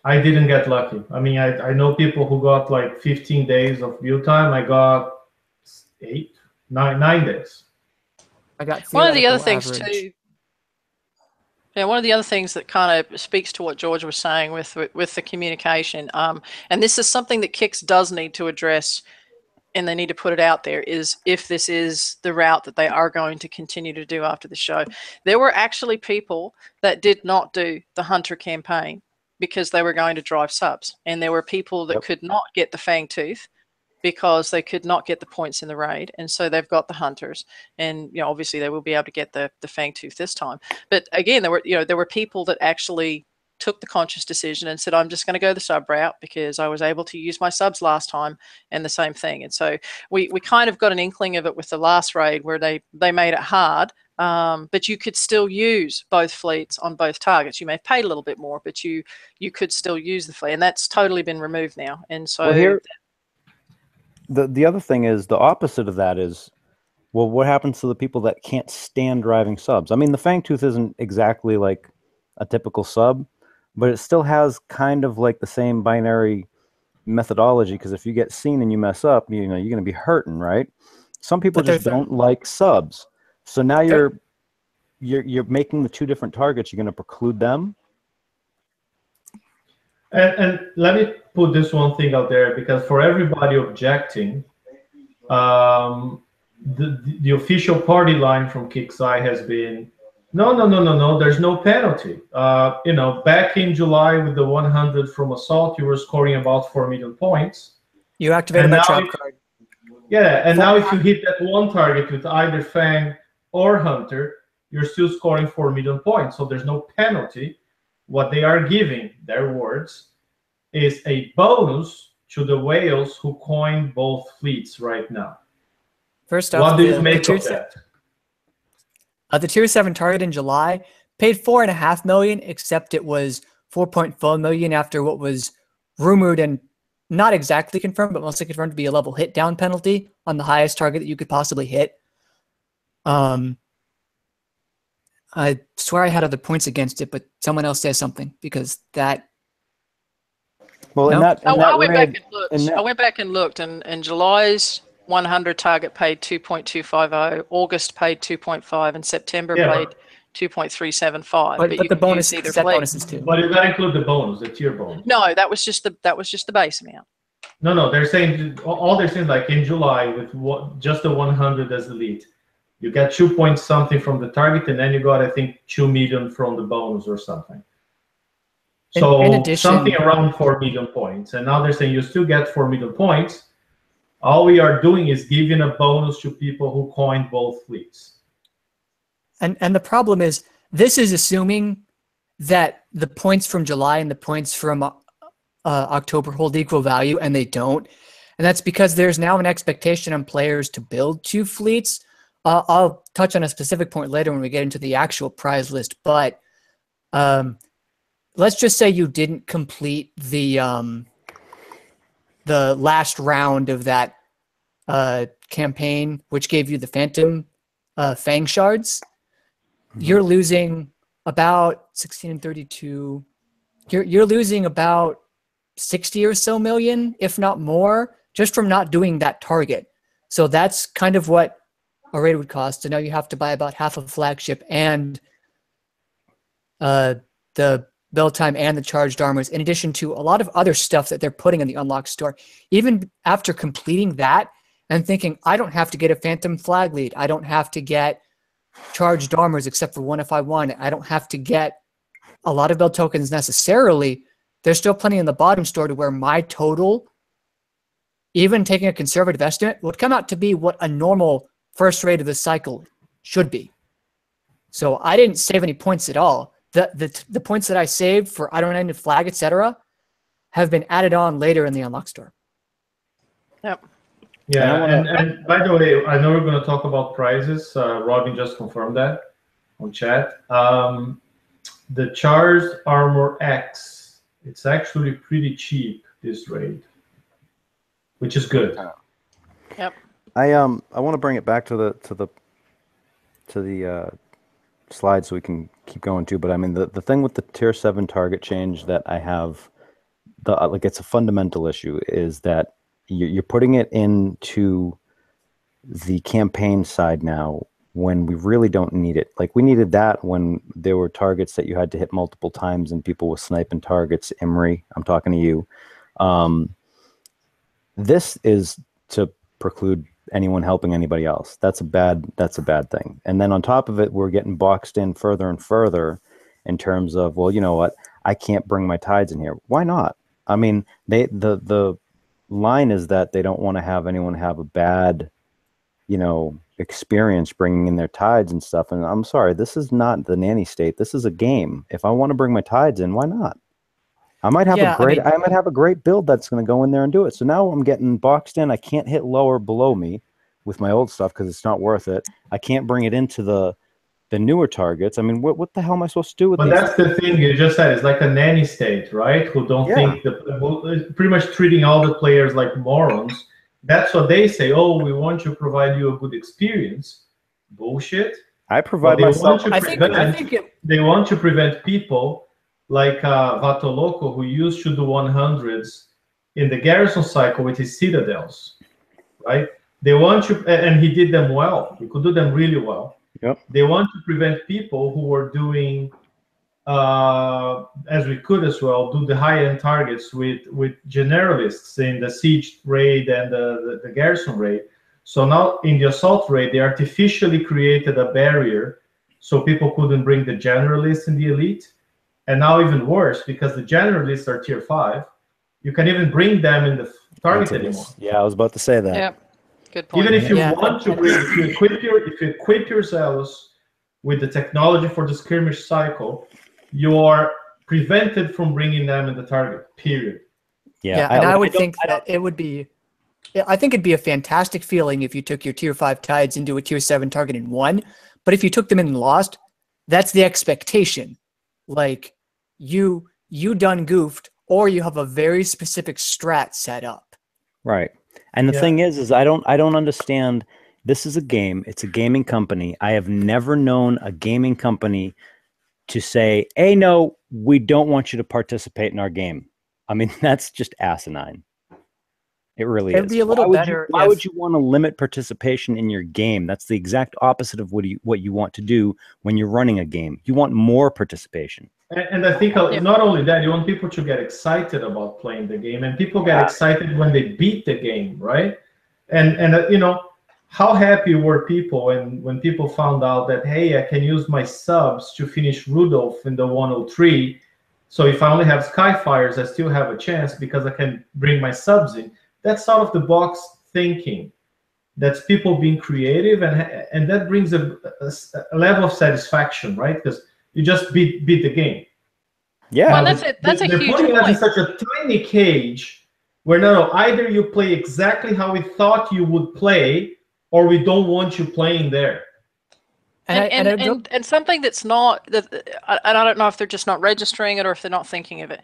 I didn't get lucky. I mean, I know people who got like 15 days of build time. I got 9 days. I got one of the other things too. Yeah, one of the other things that kind of speaks to what George was saying with the communication, and this is something that Kix does need to address, and they need to put it out there, is if this is the route that they are going to continue to do after the show. There were actually people that did not do the Hunter campaign because they were going to drive subs, and there were people that could not get the Fangtooth because they could not get the points in the raid, and so they've got the Hunters, and obviously they will be able to get the Fangtooth this time. But again, there were people that actually took the conscious decision and said, I'm just going to go the sub route because I was able to use my subs last time, and the same thing. And so we kind of got an inkling of it with the last raid where they made it hard, but you could still use both fleets on both targets. You may have paid a little bit more, but you could still use the fleet, and that's totally been removed now. And so the other thing is the opposite of that is, well, what happens to the people that can't stand driving subs? I mean, the Fangtooth isn't exactly like a typical sub, but it still has kind of like the same binary methodology, because if you get seen and you mess up, you're going to be hurting, right? Some people just don't like subs. So now you're making the two different targets. You're going to preclude them. And let me put this one thing out there, because for everybody objecting, the official party line from Kixeye has been, no, there's no penalty. Back in July with the 100 from assault, you were scoring about 4 million points. You activated my trap card. Yeah, and now if you hit that one target with either Fang or Hunter, you're still scoring 4 million points. So there's no penalty. What they are giving, their words, is a bonus to the whales who coined both fleets right now. First off, what do you make of that? The tier 7 target in July paid $4.5 million, except it was $4.4 million after what was rumored and not exactly confirmed, but mostly confirmed to be a level hit down penalty on the highest target that you could possibly hit. I swear I had other points against it, but someone else says something, because that. Well, No? I went back and looked, and July's 100 target paid 2.250, August paid 2.5, and September paid 2.375. But the bonus is set bonuses too. But you got to include the bonus, the tier bonus. No, that was just the base amount. No, they're saying all they're saying, like in July with just the 100 as the lead, you get 2 point something from the target, and then you got, I think, 2 million from the bonus or something. So in addition, something around 4 million points. And now they're saying you still get 4 million points. All we are doing is giving a bonus to people who coined both fleets. And the problem is, this is assuming that the points from July and the points from October hold equal value, and they don't. And that's because there's now an expectation on players to build 2 fleets. I'll touch on a specific point later when we get into the actual prize list, but let's just say you didn't complete the last round of that campaign, which gave you the Phantom Fang shards. You're losing about 16 and 32. You're losing about 60 or so million, if not more, just from not doing that target. So that's kind of what a raid would cost. So now you have to buy about half of flagship and the build time and the charged armors, in addition to a lot of other stuff that they're putting in the unlocked store. Even after completing that and thinking, I don't have to get a Phantom flag lead. I don't have to get charged armors except for one if I want it. I don't have to get a lot of build tokens necessarily. There's still plenty in the bottom store to where my total, even taking a conservative estimate, would come out to be what a normal first raid of the cycle should be. So I didn't save any points at all. The points that I saved for I don't end flag, etc., have been added on later in the unlock store. Yep. Yeah, and by the way, I know we're going to talk about prizes. Robin just confirmed that on chat. The Charged Armor X, it's actually pretty cheap this raid, which is good. Yep. I want to bring it back to the slide so we can keep going too. But I mean, the thing with the tier 7 target change that I have, it's a fundamental issue, is that you're putting it into the campaign side now when we really don't need it. Like, we needed that when there were targets that you had to hit multiple times and people were sniping targets. Emery, I'm talking to you. This is to preclude anyone helping anybody else. That's a bad thing. And then on top of it, we're getting boxed in further and further in terms of, well, you know what, I can't bring my tides in here. Why not? I mean, the line is that they don't want to have anyone have a bad, experience bringing in their tides and stuff. And I'm sorry, this is not the nanny state. This is a game. If I want to bring my tides in, why not? I might have a great build that's going to go in there and do it. So now I'm getting boxed in. I can't hit lower below me with my old stuff because it's not worth it. I can't bring it into the newer targets. I mean, what the hell am I supposed to do with these? But that's the thing you just said. It's like a nanny state, right? Who don't think pretty much treating all the players like morons. That's what they say. Oh, we want to provide you a good experience. Bullshit. I provide myself. They want to prevent people like Vato Loco, who used to do 100s in the garrison cycle with his citadels, right? They want you, and he did them well. He could do them really well. Yep. They want to prevent people who are doing, as we could as well, do the high-end targets with generalists in the siege raid and the garrison raid. So now in the assault raid, they artificially created a barrier so people couldn't bring the generalists in the elite. And now even worse, because the generalists are tier 5, you can even bring them in the target anymore. Yeah, I was about to say that. Yep. Good point. Even if you want to bring, if you equip your zealous with the technology for the skirmish cycle, you are prevented from bringing them in the target, period. Yeah, and I would think that it would be, I think it'd be a fantastic feeling if you took your tier 5 tides into a tier 7 target and won. But if you took them in and lost, that's the expectation. Like, you done goofed, or you have a very specific strat set up. Right. And the thing is I don't understand. This is a game. It's a gaming company. I have never known a gaming company to say, hey, no, we don't want you to participate in our game. I mean, that's just asinine. It really is. It'd be a little better. Why would you want to limit participation in your game? That's the exact opposite of what you want to do when you're running a game. You want more participation. And I think not only that, you want people to get excited about playing the game, and people get excited when they beat the game, right? And you know, how happy were people when people found out that, hey, I can use my subs to finish Rudolph in the 103. So if I only have Skyfires, I still have a chance because I can bring my subs in. That's out of the box thinking. That's people being creative, and that brings a level of satisfaction, right? Because you just beat the game. Yeah, well, that's a huge They're putting us in such a tiny cage where no, either you play exactly how we thought you would play, or we don't want you playing there. And something that's not that, and I don't know if they're just not registering it or if they're not thinking of it.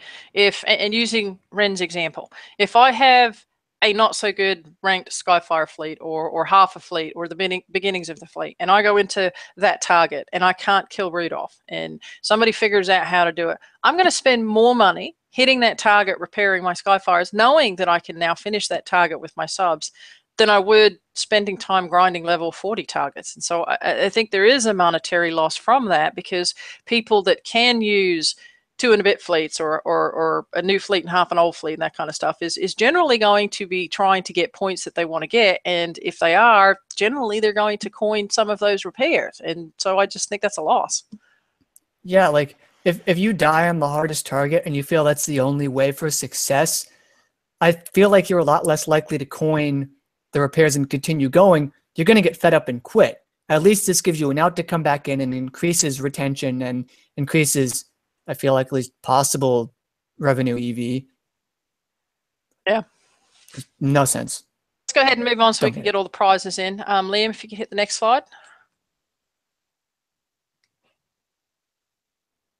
And using Ren's example, if I have a not so good ranked Skyfire fleet or half a fleet or the beginnings of the fleet, and I go into that target and I can't kill Rudolph, and somebody figures out how to do it, I'm going to spend more money hitting that target, repairing my Skyfires, knowing that I can now finish that target with my subs, than I would spending time grinding level 40 targets. And so I think there is a monetary loss from that, because people that can use 2 and a bit fleets or a new fleet and half an old fleet and that kind of stuff is generally going to be trying to get points that they want to get. And if they are, generally they're going to coin some of those repairs. And so I just think that's a loss. Yeah, like if you die on the hardest target and you feel that's the only way for success, I feel like you're a lot less likely to coin the repairs and continue going. You're going to get fed up and quit. At least this gives you an out to come back in and increases retention and increases, I feel like, at least possible revenue EV. Yeah. No sense. Let's go ahead and move on so we can get all the prizes in. Liam, if you can hit the next slide.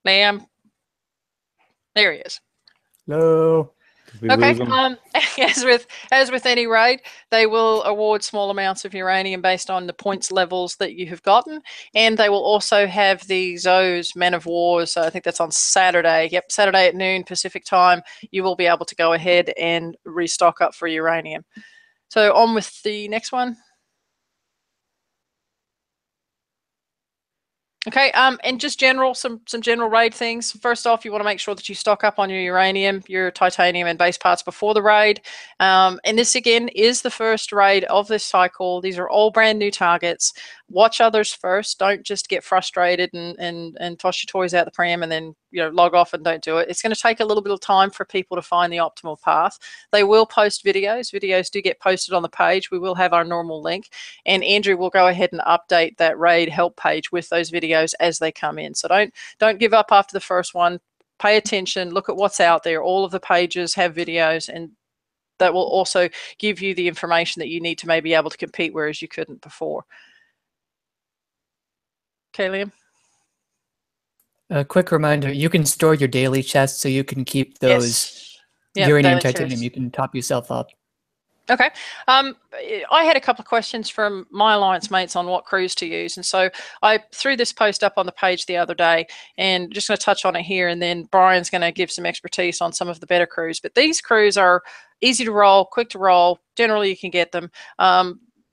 Liam. There he is. Hello. Okay. As with any raid, they will award small amounts of uranium based on the points levels that you have gotten, and they will also have the Zoes Men of Wars. I think that's on Saturday. Yep, Saturday at noon Pacific time. You will be able to go ahead and restock up for uranium. So on with the next one. Okay, and just some general raid things. First off, you want to make sure that you stock up on your uranium, your titanium, and base parts before the raid. And this, again, is the first raid of this cycle. These are all brand new targets. Watch others first. Don't just get frustrated and toss your toys out the pram and then log off and don't do it. It's going to take a little bit of time for people to find the optimal path. They will post videos. Videos do get posted on the page. We will have our normal link, and Andrew will go ahead and update that raid help page with those videos as they come in. So don't give up after the first one. Pay attention. Look at what's out there. All of the pages have videos, and that will also give you the information that you need to maybe be able to compete, whereas you couldn't before. Okay, Liam. A quick reminder, you can store your daily chests so you can keep those uranium titanium. Chests. You can top yourself up. Okay. I had a couple of questions from my Alliance mates on what crews to use. And so I threw this post up on the page the other day, and just going to touch on it here. And then Brian's going to give some expertise on some of the better crews. But these crews are easy to roll, quick to roll. Generally, you can get them.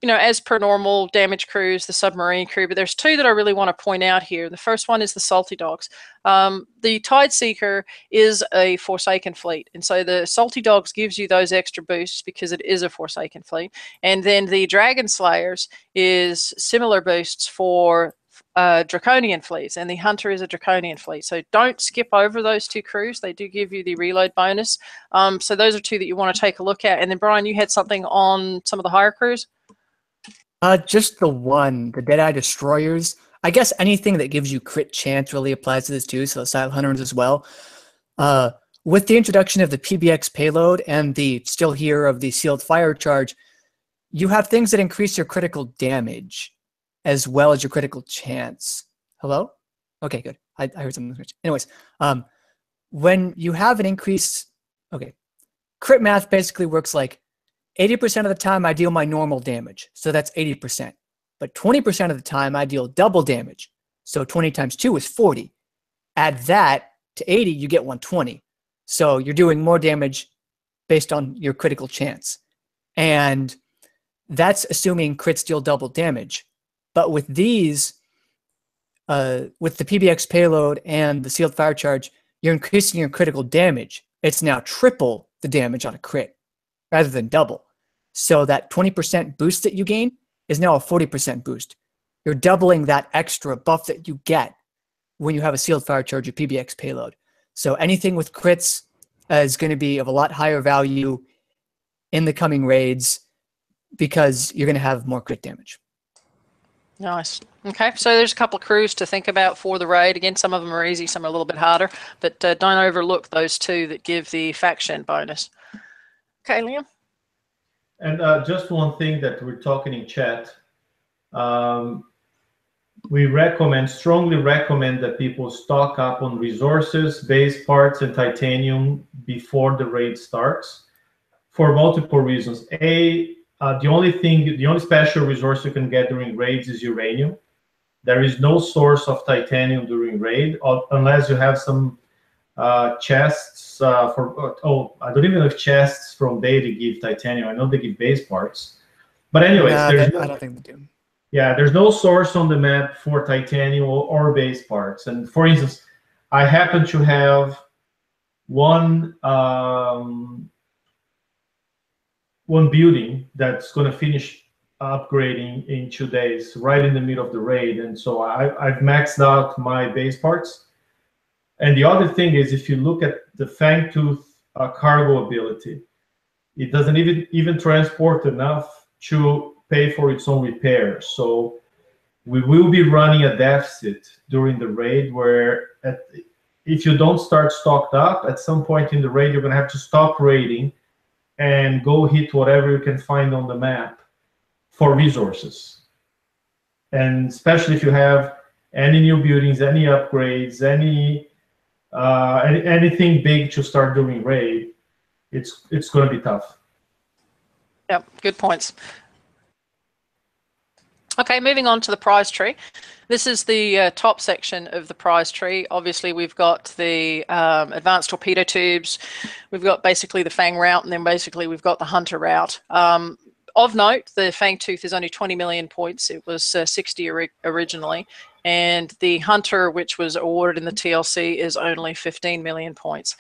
as per normal, damage crews, the submarine crew, but there's two that I really want to point out here. The first one is the Salty Dogs. The Tide Seeker is a Forsaken fleet, and so the Salty Dogs gives you those extra boosts because it is a Forsaken fleet. And then the Dragon Slayers is similar boosts for Draconian fleets, and the Hunter is a Draconian fleet. So don't skip over those two crews. They do give you the reload bonus. So those are two that you want to take a look at. And then, Brian, you had something on some of the higher crews? Just the one, the Deadeye Destroyers. I guess anything that gives you crit chance really applies to this too, so the Silent Hunters as well. With the introduction of the PBX payload and the still here of the Sealed Fire Charge, you have things that increase your critical damage as well as your critical chance. Hello? Okay, good. I heard something. Anyways, when you have an increase, okay, crit math basically works like 80% of the time I deal my normal damage, so that's 80%. But 20% of the time I deal double damage, so 20 times 2 is 40. Add that to 80, you get 120. So you're doing more damage based on your critical chance. And that's assuming crits deal double damage. But with these, with the PBX payload and the Sealed Fire Charge, you're increasing your critical damage. It's now triple the damage on a crit, rather than double. So that 20% boost that you gain is now a 40% boost. You're doubling that extra buff that you get when you have a Sealed Fire Charge or PBX payload. So anything with crits is going to be of a lot higher value in the coming raids because you're going to have more crit damage. Nice. Okay, so there's a couple of crews to think about for the raid. Again, some of them are easy, some are a little bit harder, but don't overlook those two that give the faction bonus. Okay, Liam? And just one thing that we're talking in chat, we strongly recommend that people stock up on resources, base parts, and titanium before the raid starts for multiple reasons. The only special resource you can get during raids is uranium. There is no source of titanium during raid unless you have some chests I don't even know if chests from Beta give titanium. I know they give base parts. But anyways, I don't think they do. Yeah, there's no source on the map for titanium or base parts. And for instance, I happen to have one building that's going to finish upgrading in 2 days, right in the middle of the raid. And so I've maxed out my base parts. And the other thing is, if you look at the Fangtooth cargo ability, it doesn't even transport enough to pay for its own repairs. So we will be running a deficit during the raid where if you don't start stocked up, at some point in the raid, you're going to have to stop raiding and go hit whatever you can find on the map for resources. And especially if you have any new buildings, any upgrades, anything big to start doing raid, it's going to be tough. Yep, good points. Okay, moving on to the prize tree. This is the top section of the prize tree. Obviously, we've got the advanced torpedo tubes. We've got basically the Fang route, and then basically we've got the Hunter route. Of note, the Fangtooth is only 20 million points. It was 60 originally. And the Hunter, which was awarded in the TLC, is only 15 million points.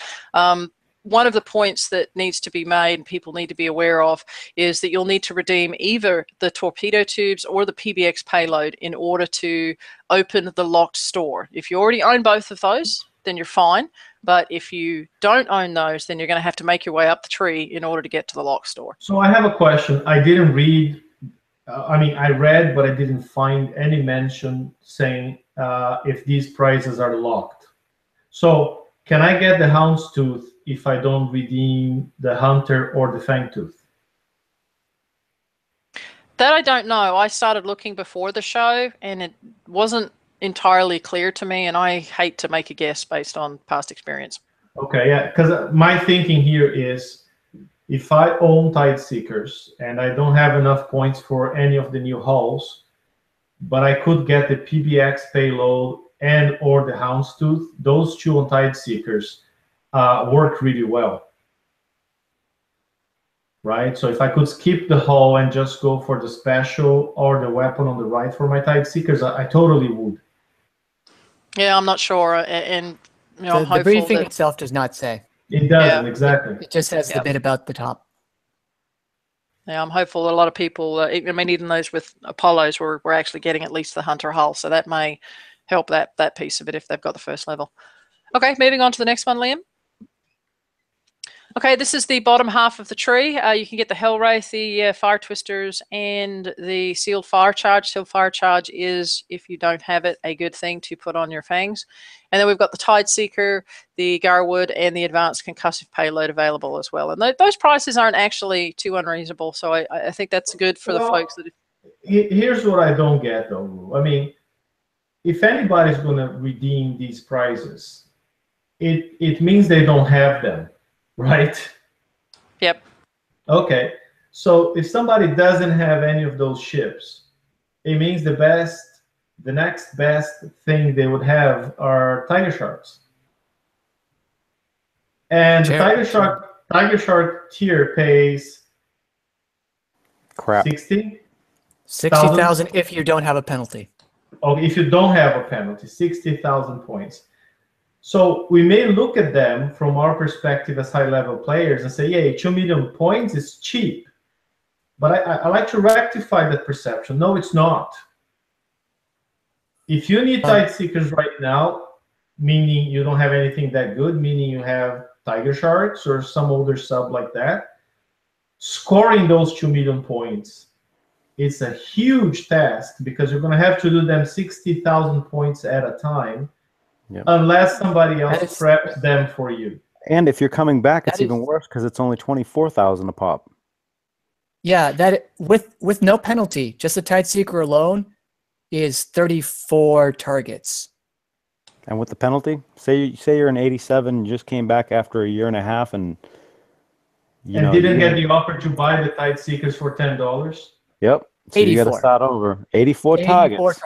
One of the points that needs to be made and people need to be aware of is that you'll need to redeem either the torpedo tubes or the PBX payload in order to open the locked store. If you already own both of those, then you're fine. But if you don't own those, then you're going to have to make your way up the tree in order to get to the locked store. So I have a question. I didn't read. I read, but I didn't find any mention saying if these prizes are locked. So can I get the Houndstooth if I don't redeem the Hunter or the Fangtooth? That I don't know. I started looking before the show, and it wasn't entirely clear to me, and I hate to make a guess based on past experience. Okay, yeah, because my thinking here is if I own Tide Seekers and I don't have enough points for any of the new hulls, but I could get the PBX payload and or the Houndstooth, those two on Tide Seekers work really well. right? So if I could skip the hull and just go for the special or the weapon on the right for my Tide Seekers, I totally would. Yeah, I'm not sure, and you know, I'm The hopeful briefing that itself does not say. It doesn't, Yeah. exactly. It just says the Yeah. bit about the top. yeah, I'm hopeful that a lot of people, I mean, even those with Apollos, were actually getting at least the Hunter hull, so that may help that piece of it if they've got the first level. Okay, moving on to the next one, Liam. Okay, this is the bottom half of the tree. You can get the Hellwraith, the Fire Twisters, and the Sealed Fire Charge. Sealed Fire Charge is, if you don't have it, a good thing to put on your fangs. And then we've got the Tide Seeker, the Garwood, and the Advanced Concussive Payload available as well. And those prices aren't actually too unreasonable, so I think that's good for the folks that... Here's what I don't get, though. I mean, if anybody's going to redeem these prizes, it means they don't have them. Right? Yep. Okay. So if somebody doesn't have any of those ships, it means the next best thing they would have are Tiger Sharks. And the Tiger Shark tier pays Crap. 60,000 if you don't have a penalty. Oh, if you don't have a penalty, 60,000 points. So we may look at them from our perspective as high-level players and say, yeah, 2 million points is cheap. But I like to rectify that perception. No, it's not. If you need Tide Seekers right now, meaning you don't have anything that good, meaning you have Tiger Sharks or some older sub like that, scoring those 2 million points, it's a huge task because you're going to have to do them 60,000 points at a time. Yep. Unless somebody else preps them for you. And if you're coming back, it's even worse because it's only 24,000 a pop. Yeah, that with no penalty, just the Tide Seeker alone is 34 targets. And with the penalty, say you're an 87, you just came back after a year and a half, and didn't get the offer to buy the Tide Seekers for $10. Yep. So 84. You got to start over. 84 targets.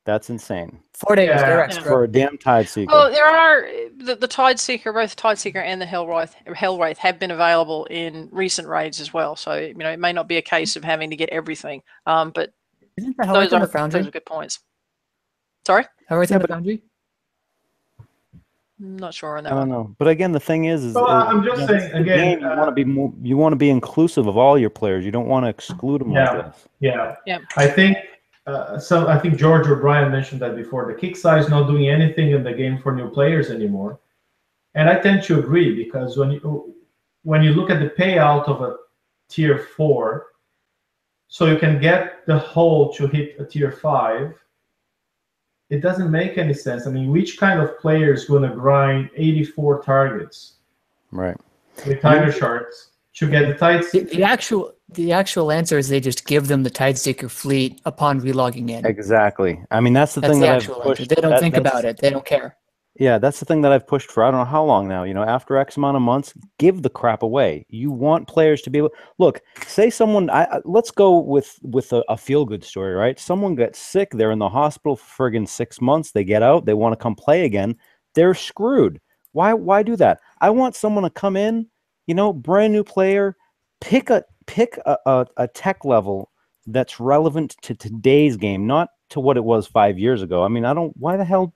That's insane. 4 days, they're extra. For a damn Tide Seeker. Well, there are the Tide Seeker, both Tide Seeker and the Hellwraith have been available in recent raids as well. So it may not be a case of having to get everything. But isn't the Hellwraith in the Foundry? Those are good points. Sorry, Hellwraith in the Foundry? I'm not sure on that. I don't know, but again, the thing is I'm just saying again, you want to be inclusive of all your players. You don't want to exclude them like this. Yeah. I think. I think George or Brian mentioned that before. The kick size is not doing anything in the game for new players anymore, and I tend to agree because when you look at the payout of a tier 4, so you can get the hull to hit a tier 5. It doesn't make any sense. I mean, which kind of player is going to grind 84 targets? Right. With Tiger Sharks to get the Tide. The actual answer is they just give them the Tide Seeker fleet upon relogging in. Exactly. I mean, that's the thing that I've pushed. They don't think about it. They don't care. Yeah, that's the thing that I've pushed for I don't know how long now. After X amount of months, give the crap away. You want players to be able... Look, say someone... let's go with a feel-good story, right? Someone gets sick. They're in the hospital for friggin' 6 months. They get out. They want to come play again. They're screwed. Why do that? I want someone to come in, brand new player, pick a tech level that's relevant to today's game, not to what it was 5 years ago. I mean, why the hell?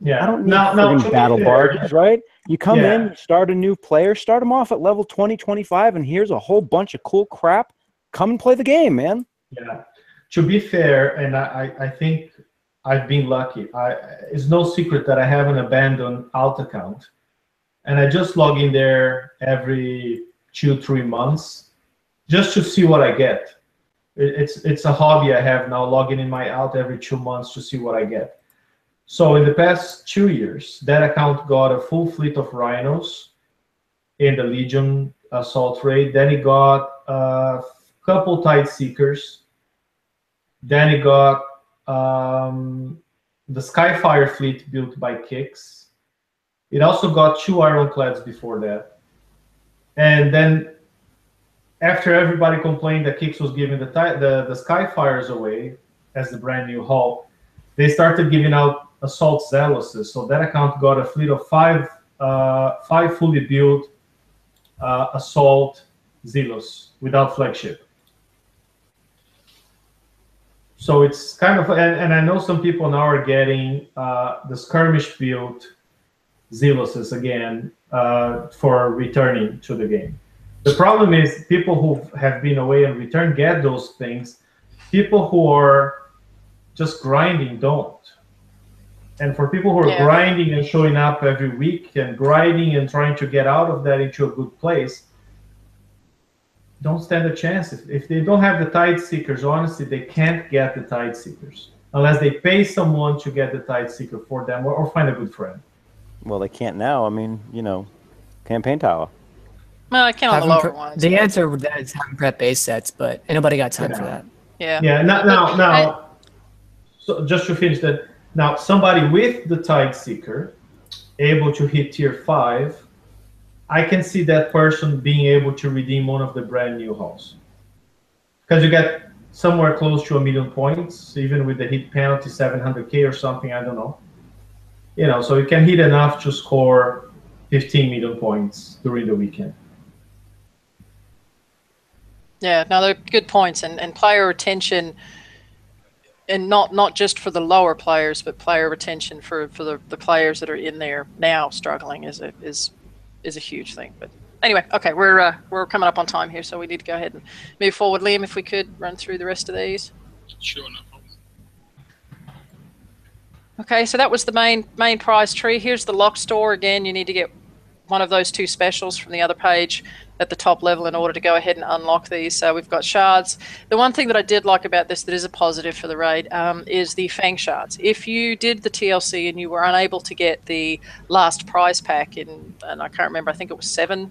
Yeah. I don't need battle barges, right? You come in, you start a new player, start them off at level 20, 25, and here's a whole bunch of cool crap. Come and play the game, man. Yeah. To be fair, and I think I've been lucky. It's no secret that I have an abandoned alt account, and I just log in there every 2-3 months. Just to see what I get. It's a hobby I have now, logging in my alt every 2 months to see what I get. So in the past 2 years, that account got a full fleet of rhinos in the Legion assault raid. Then it got a couple Tide Seekers. Then it got the Skyfire fleet built by Kix. It also got 2 Ironclads before that. And then after everybody complained that Kix was giving the Skyfires away as the brand new hull, they started giving out Assault Zealouses. So that account got a fleet of five fully built Assault Zelos without flagship. So it's kind of, and I know some people now are getting the skirmish build Zeloses again for returning to the game. The problem is people who have been away and return get those things. People who are just grinding don't. And for people who are grinding and showing up every week and grinding and trying to get out of that into a good place, don't stand a chance. If they don't have the Tide Seekers, honestly, they can't get the Tide Seekers unless they pay someone to get the Tide Seeker for them or find a good friend. Well, they can't now. I mean, you know, campaign tower. Well, I can't on the lower ones. The answer with that is having prep base sets, but ain't nobody got time for that. Yeah. Yeah. Now. So just to finish that. Now, somebody with the Tide Seeker, able to hit tier 5, I can see that person being able to redeem one of the brand new hulls. Because you get somewhere close to 1 million points, even with the hit penalty, 700K or something, I don't know. You know, so you can hit enough to score 15 million points during the weekend. Yeah, no, they're good points. And player retention, and not just for the lower players, but player retention for the players that are in there now struggling is a huge thing. But anyway, okay, we're coming up on time here, so we need to go ahead and move forward. Liam, if we could run through the rest of these. Sure, no problem. Okay, so that was the main prize tree. Here's the lock store. Again, you need to get one of those 2 specials from the other page at the top level in order to go ahead and unlock these. So we've got shards. The one thing that I did like about this that is a positive for the raid is the Fang shards. If you did the TLC and you were unable to get the last prize pack and I can't remember, I think it was 7,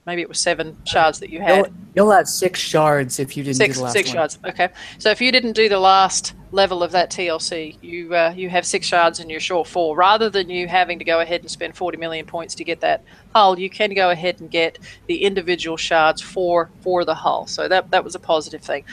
maybe it was 7 shards that you had. You'll have 6 shards if you didn't do the last 6 one. shards. Okay, so if you didn't do the last level of that TLC, you have 6 shards and you're short 4. Rather than you having to go ahead and spend 40 million points to get that hull, you can go ahead and get the individual shards for the hull. So that was a positive thing.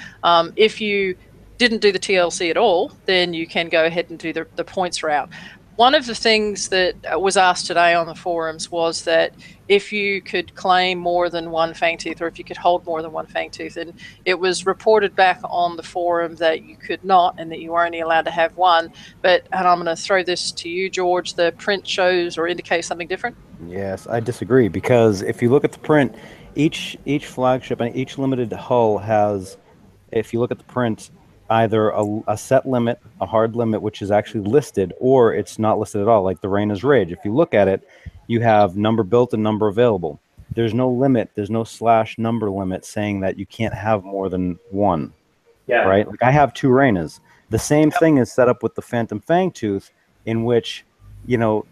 If you didn't do the TLC at all, then you can go ahead and do the points route. One of the things that was asked today on the forums was that if you could claim more than 1 fangtooth, or if you could hold more than 1 fangtooth, and it was reported back on the forum that you could not, and that you were only allowed to have 1. And I'm going to throw this to you, George. The print shows or indicates something different. Yes, I disagree, because if you look at the print, each flagship and each limited hull has, if you look at the print, either a set limit, a hard limit, which is actually listed, or it's not listed at all, like the Raina's Rage. If you look at it, you have number built and number available. There's no limit, there's no / number limit saying that you can't have more than 1. Yeah. Right? Like I have 2 Rainas. The same thing is set up with the Phantom Fangtooth, in which, you know,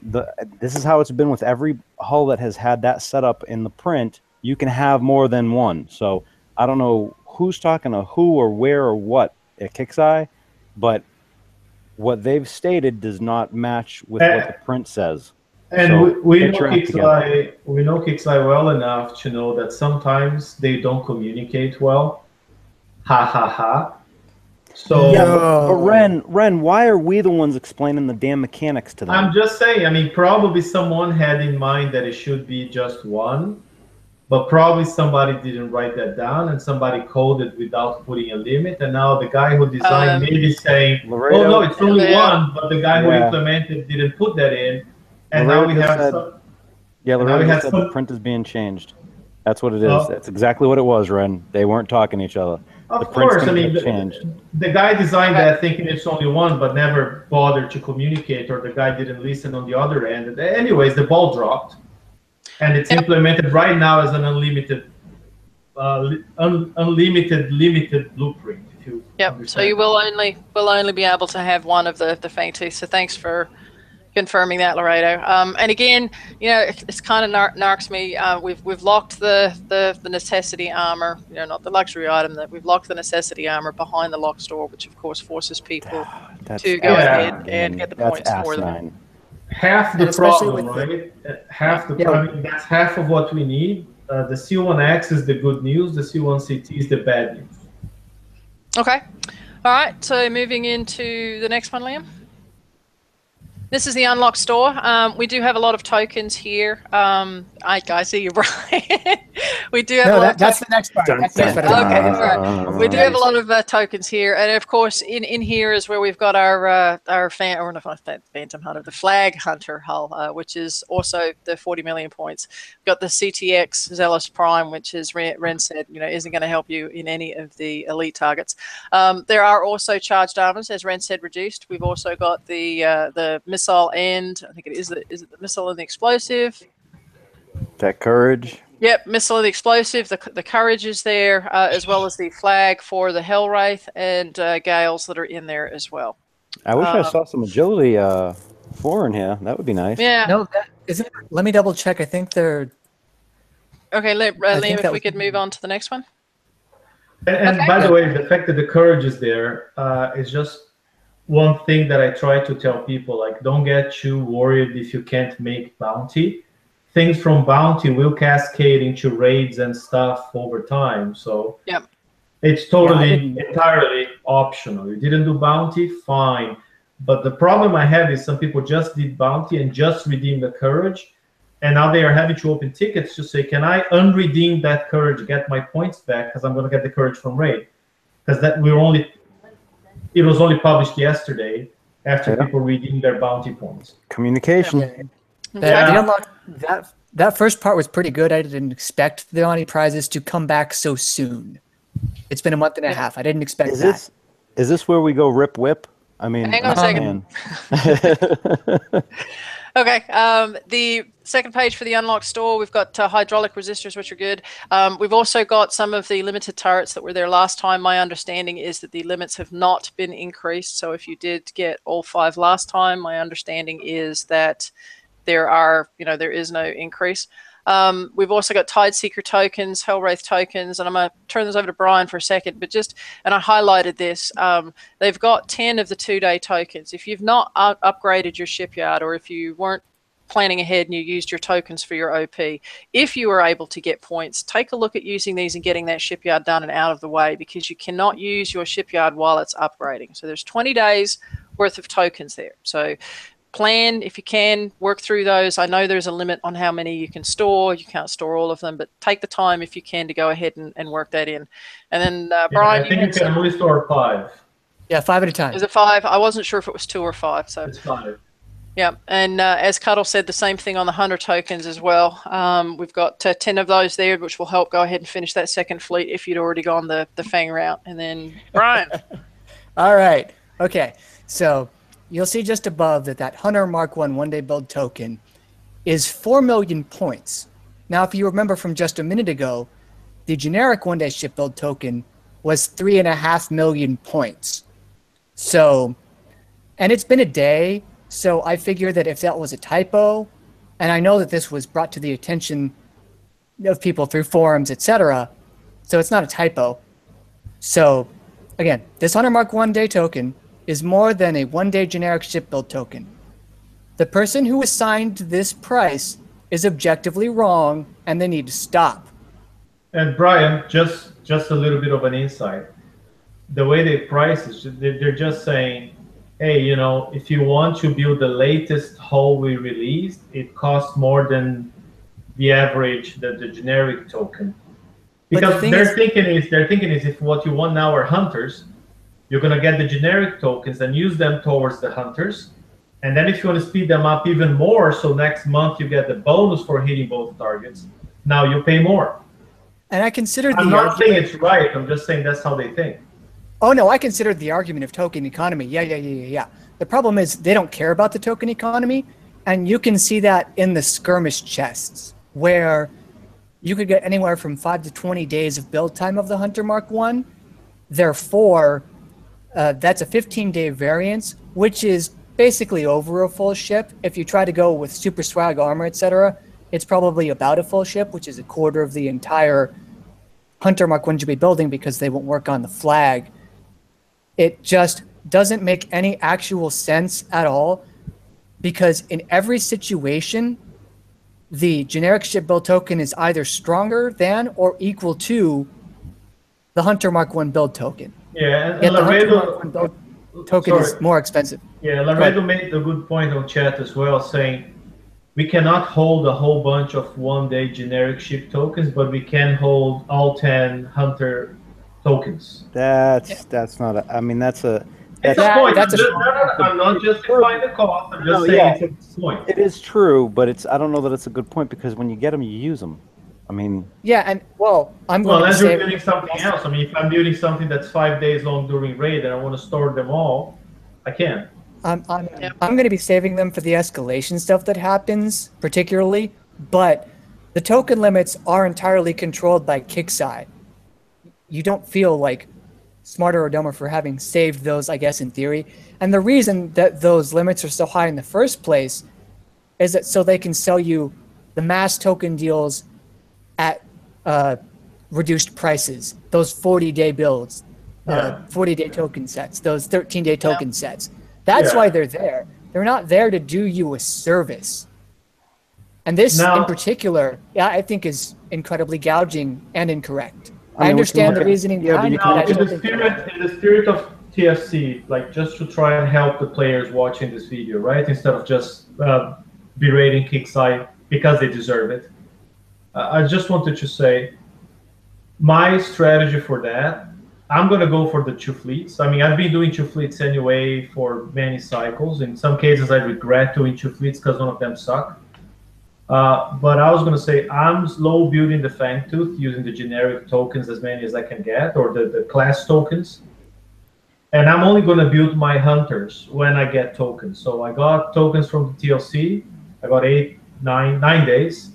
this is how it's been with every hull that has had that setup in the print. You can have more than 1. So I don't know who's talking to who or where or what at Kixeye, but what they've stated does not match with what the print says. And so we know Kixeye well enough to know that sometimes they don't communicate well. Ha ha ha. So yeah, but Ren, why are we the ones explaining the damn mechanics to them? I'm just saying, I mean, probably someone had in mind that it should be just 1, but probably somebody didn't write that down, and somebody coded without putting a limit, and now the guy who designed maybe saying, Laredo, oh no, it's only 1, but the guy who implemented didn't put that in, and Laredo now we have Laredo said the print is being changed. That's what it is. That's exactly what it was, Ren. They weren't talking to each other. Of course, I mean, the guy designed that thinking it's only 1, but never bothered to communicate, or the guy didn't listen on the other end. Anyways, the ball dropped. And it's implemented right now as an unlimited limited blueprint. If you understand. So you will only be able to have 1 of the fangtooth. So thanks for confirming that, Laredo. And again, you know, it's kind of narcs me. We've locked the necessity armor, you know, not the luxury item. That we've locked the necessity armor behind the lock store, which of course forces people to go ahead and get the points for them. Half the problem, right? Half the problem. That's half of what we need. The C1X is the good news. The C1CT is the bad news. Okay. All right. So moving into the next one, Liam. This is the unlock store. We do have a lot of tokens here. I see you, Brian. We do have No, a lot of that's the next part. That's the next part. Okay, all right. We do have a lot of tokens here, and of course, in here is where we've got our Phantom Hunter, the Flag Hunter hull, which is also the 40 million points. We've got the CTX Zealous Prime, which is Ren said, isn't going to help you in any of the elite targets. There are also charged armors, as Ren said, reduced. We've also got the missile and I think is it the missile and the explosive. That courage. Yep, missile and the explosive. The courage is there, as well as the flag for the Hellwraith and Gales that are in there as well. I wish I saw some agility 4 in here. That would be nice. Yeah. No, that isn't. Let me double check. I think they're. Okay, Liam, if we could move on to the next one. And by the way, the fact that the courage is there is just one thing that I try to tell people. Like, don't get too worried if you can't make bounty. Things from bounty will cascade into raids and stuff over time. So it's totally, entirely optional. You didn't do bounty, fine. But the problem I have is some people just did bounty and just redeemed the courage. And now they are having to open tickets to say, can I unredeem that courage, get my points back, because I'm going to get the courage from raid. Because it was only published yesterday after people redeemed their bounty points. Communication. That first part was pretty good. I didn't expect the bounty prizes to come back so soon. It's been a month and a half. I didn't expect that. Is this where we go rip whip? I mean, hang on a second. Okay, the second page for the unlocked store, we've got hydraulic resistors, which are good. We've also got some of the limited turrets that were there last time. My understanding is that the limits have not been increased. So if you did get all 5 last time, my understanding is that there is no increase. We've also got Tideseeker tokens, Hellwraith tokens, and I'm going to turn this over to Brian for a second, and I highlighted this, they've got 10 of the 2-day tokens. If you've not upgraded your shipyard, or if you weren't planning ahead and you used your tokens for your OP, if you were able to get points, take a look at using these and getting that shipyard done and out of the way, because you cannot use your shipyard while it's upgrading. So there's 20 days worth of tokens there. So plan, if you can, work through those. I know there's a limit on how many you can store. You can't store all of them, but take the time if you can to go ahead and work that in. And then, Brian, I think you can only store 5. Yeah, 5 at a time. Is it 5? I wasn't sure if it was 2 or 5. So it's 5. Yeah, and as Cuddle said, the same thing on the Hunter tokens as well. We've got 10 of those there, which will help go ahead and finish that second fleet if you'd already gone the Fang route. And then, Brian. All right. Okay. So you'll see just above that Hunter Mark 1 one-day build token is 4 million points. Now, if you remember from just a minute ago, the generic one-day ship build token was 3.5 million points. So, and it's been a day, so I figure that if that was a typo, and I know that this was brought to the attention of people through forums, etc., so it's not a typo. So, again, this Hunter Mark 1 day token is more than a one-day generic ship build token. The person who assigned this price is objectively wrong, and they need to stop. And Brian, just a little bit of an insight. The way they price is, they're just saying, hey, if you want to build the latest hull we released, it costs more than the average, the generic token. Because they're thinking is if what you want now are hunters, you're going to get the generic tokens and use them towards the hunters. And then if you want to speed them up even more, so next month you get the bonus for hitting both targets, now you pay more. And I consider I'm not saying it's right. I'm just saying that's how they think. Oh, no, I considered the argument of token economy. Yeah. The problem is they don't care about the token economy. And you can see that in the skirmish chests, where you could get anywhere from 5 to 20 days of build time of the Hunter Mark 1. Therefore, that's a 15-day variance, which is basically over a full ship. If you try to go with super swag armor, etc., it's probably about a full ship, which is a quarter of the entire Hunter Mark 1 you'll be building, because they won't work on the flag. It just doesn't make any actual sense at all, because in every situation, the generic ship build token is either stronger than or equal to the Hunter Mark 1 build token. Yeah, and the Hunter Mark 1 build token is more expensive. Yeah, Laredo made a good point on chat as well, saying we cannot hold a whole bunch of one-day generic ship tokens, but we can hold all 10 hunter tokens. That's not a. I mean, that's a. It's That's, a point. that's I'm not justifying the cost. I'm just saying it's a point. it is true, but it's. I don't know that it's a good point because when you get them, you use them. I mean. Yeah, and well, unless you're building something else. I mean, if I'm building something that's 5 days long during raid and I want to store them all, I can. I'm going to be saving them for the escalation stuff that happens, particularly. But the token limits are entirely controlled by Kixeye. You don't feel like smarter or dumber for having saved those, I guess, in theory. And the reason that those limits are so high in the first place is that so they can sell you the mass token deals at reduced prices. Those 40-day builds, 40-day token sets, those 13-day token sets. That's why they're there. They're not there to do you a service. And this in particular, I think is incredibly gouging and incorrect. I understand the reasoning behind it. In the spirit of TFC, like just to try and help the players watching this video, right? Instead of just berating Kixeye because they deserve it. I just wanted to say, my strategy for that, I'm going to go for the 2 fleets. I mean, I've been doing 2 fleets anyway for many cycles. In some cases, I regret doing 2 fleets because one of them suck. But I was going to say, I'm slow building the Fangtooth using the generic tokens as many as I can get, or the class tokens. And I'm only going to build my hunters when I get tokens. So I got tokens from the TLC. I got 9 days.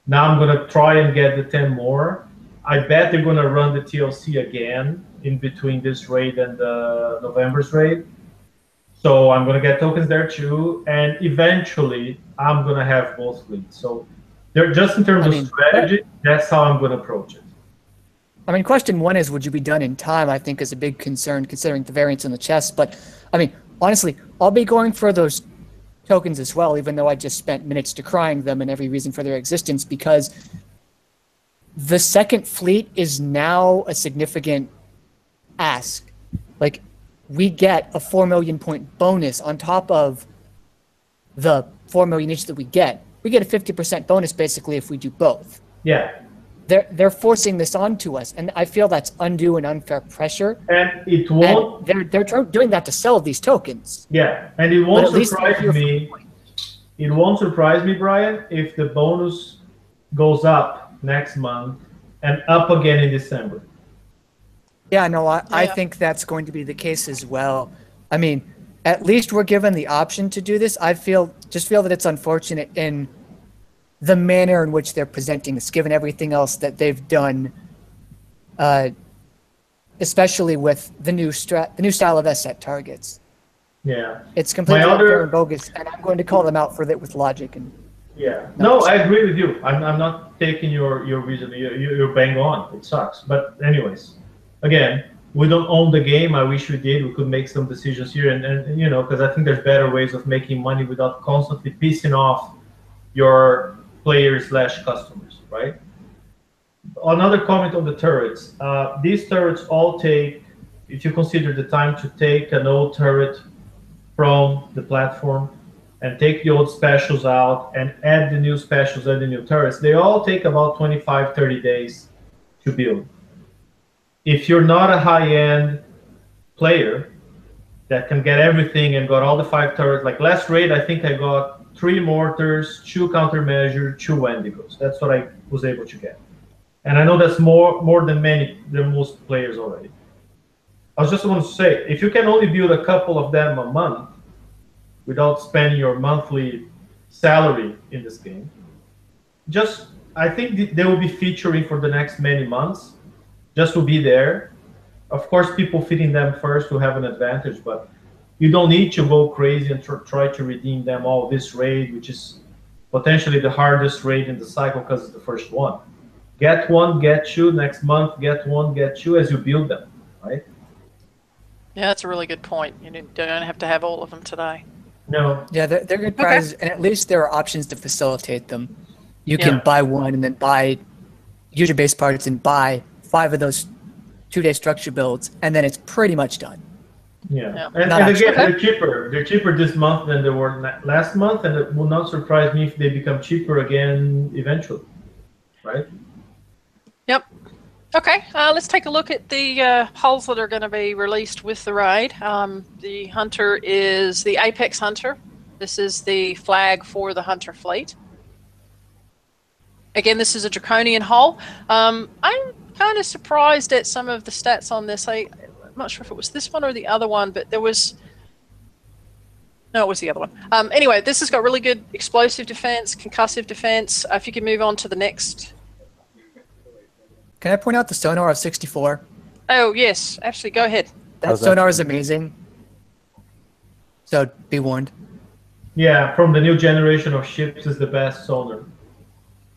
Now I'm going to try and get the 10 more. I bet they're going to run the TLC again in between this raid and the November's raid. So I'm going to get tokens there too. And eventually, I'm going to have both fleets. So they're just in terms of strategy, that's how I'm going to approach it. I mean, question one is, would you be done in time? I think is a big concern considering the variance in the chest. But I mean, honestly, I'll be going for those tokens as well, even though I just spent minutes decrying them and every reason for their existence, because the second fleet is now a significant ask. Like, we get a 4 million point bonus on top of the 4 million each that we get. We get a 50% bonus basically if we do both. Yeah. They're forcing this onto us, and I feel that's undue and unfair pressure. And it won't. And they're doing that to sell these tokens. Yeah, and it won't surprise me. It won't surprise me, Brian, if the bonus goes up next month and up again in December. Yeah, no, I think that's going to be the case as well. I mean, at least we're given the option to do this. I just feel that it's unfortunate in the manner in which they're presenting this, given everything else that they've done, especially with the new style of asset targets. Yeah, it's completely unfair and bogus, and I'm going to call them out for that with logic. And no, I agree with you. I'm not taking your reason. You're bang on. It sucks, but anyways, again, we don't own the game. I wish we did. We could make some decisions here, and you know, because I think there's better ways of making money without constantly pissing off your players / customers, right? Another comment on the turrets. These turrets all take, if you consider the time to take an old turret from the platform and take the old specials out and add the new specials and the new turrets, they all take about 25, 30 days to build. If you're not a high-end player that can get everything and got all the 5 turrets, like last raid, I think I got 3 mortars, 2 countermeasure, 2 Wendigos. That's what I was able to get. And I know that's more than most players already. I was just want to say, if you can only build a couple of them a month without spending your monthly salary in this game, I think they will be featuring for the next many months, just to be there. Of course, people fitting them first will have an advantage, but you don't need to go crazy and try to redeem them all this raid, which is potentially the hardest raid in the cycle because it's the first one. Get 1, get 2, next month, get 1, get 2 as you build them, right? Yeah, that's a really good point. You don't have to have all of them today. No. Yeah, they're good prizes, and at least there are options to facilitate them. You can buy 1 and then use your base parts and buy 5 of those 2-day structure builds, and then it's pretty much done. Yeah, Yeah. and again, they're cheaper. They're cheaper this month than they were last month, and it will not surprise me if they become cheaper again eventually, right? Yep. Okay, let's take a look at the hulls that are going to be released with the raid. The Hunter is the Apex Hunter. This is the flag for the Hunter fleet. Again, this is a Draconian hull. I'm kind of surprised at some of the stats on this. I'm not sure if it was this one or the other one, but there was... No, it was the other one. Anyway, this has got really good explosive defense, concussive defense. If you can move on to the next... Can I point out the sonar of 64? Oh, yes. Actually, go ahead. That sonar is amazing. So be warned. Yeah, from the new generation of ships is the best sonar.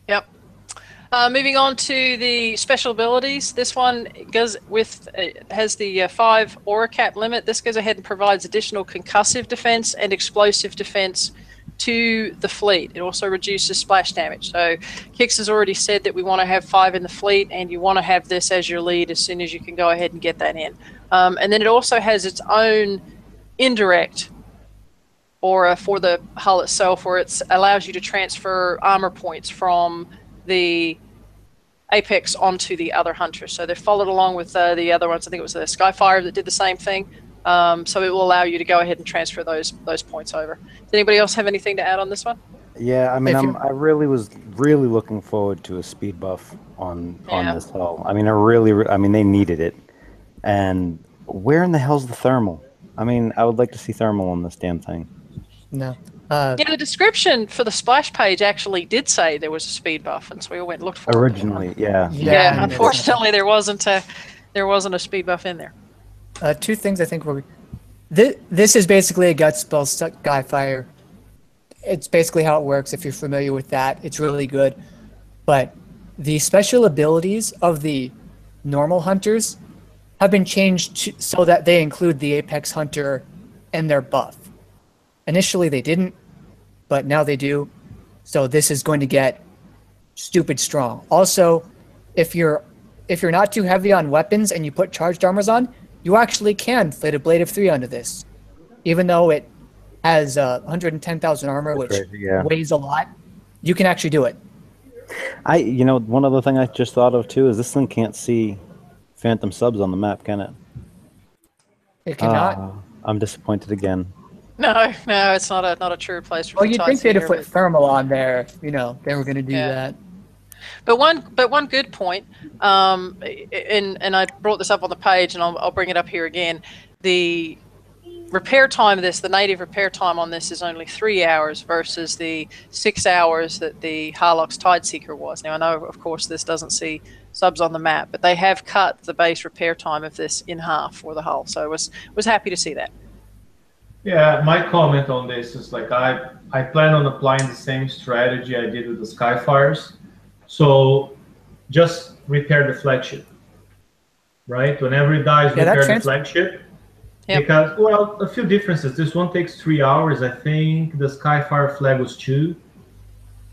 Yep. Moving on to the special abilities. This one goes with has the 5 aura cap limit. This goes ahead and provides additional concussive defense and explosive defense to the fleet. It also reduces splash damage. So Kix has already said that we want to have 5 in the fleet, and you want to have this as your lead as soon as you can go ahead and get that in. And then it also has its own indirect aura for the hull itself, where it allows you to transfer armor points from the Apex onto the other Hunters. So they've followed along with the other ones. I think it was the Skyfire that did the same thing. So it will allow you to go ahead and transfer those points over. Does anybody else have anything to add on this one? Yeah, I mean, I really was looking forward to a speed buff on this hull. I mean, I mean, they needed it. And where in the hell's the thermal? I mean, I would like to see thermal on this damn thing. No. Yeah, the description for the splash page actually did say there was a speed buff, and so we went and looked for it. Originally, yeah. Yeah, unfortunately, there wasn't a speed buff in there. 2 things I think were... This is basically a gut spell Skyfire. It's basically how it works. If you're familiar with that, it's really good. But the special abilities of the normal Hunters have been changed so that they include the Apex Hunter in their buff. Initially they didn't, but now they do. So this is going to get stupid strong. Also, if you're not too heavy on weapons and you put charged armors on, you actually can fit a Blade of 3 onto this. Even though it has 110,000 armor, which weighs a lot, you can actually do it. One other thing I just thought of too is this thing can't see phantom subs on the map, can it? It cannot. I'm disappointed again. No, it's not a true place for. Well, you'd think they'd have put thermal on there. They were going to do that. But one good point, and I brought this up on the page, and I'll bring it up here again. The repair time of this, the native repair time on this, is only 3 hours versus the 6 hours that the Harlock's Tideseeker was. Now I know, of course, this doesn't see subs on the map, but they have cut the base repair time of this in half for the hull. So I was happy to see that. Yeah, my comment on this is like I plan on applying the same strategy I did with the Skyfires. So just repair the flagship, right? Whenever it dies, repair the flagship. Yep. Because, well, a few differences. This one takes 3 hours, I think. The Skyfire flag was 2.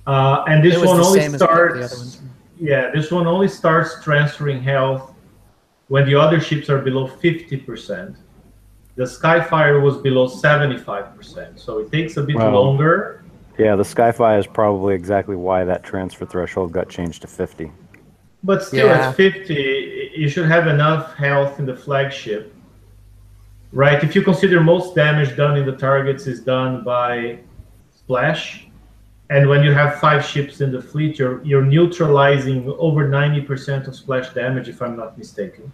And this one only starts... Yeah, this one only starts transferring health when the other ships are below 50%. The Skyfire was below 75%, so it takes a bit longer. Yeah, the Skyfire is probably exactly why that transfer threshold got changed to 50. But still, at 50, you should have enough health in the flagship, right? If you consider most damage done in the targets is done by splash, and when you have 5 ships in the fleet, you're neutralizing over 90% of splash damage, if I'm not mistaken.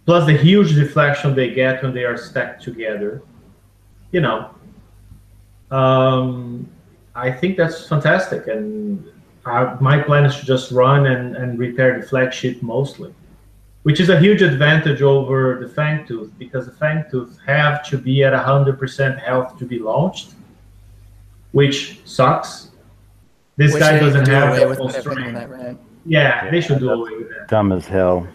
Plus the huge deflection they get when they are stacked together. I think that's fantastic, and my plan is to just run and repair the flagship mostly, which is a huge advantage over the Fangtooth, because the Fangtooth have to be at 100% health to be launched, which sucks. This guy doesn't have that constraint. Yeah, they should do away with that. Dumb as hell.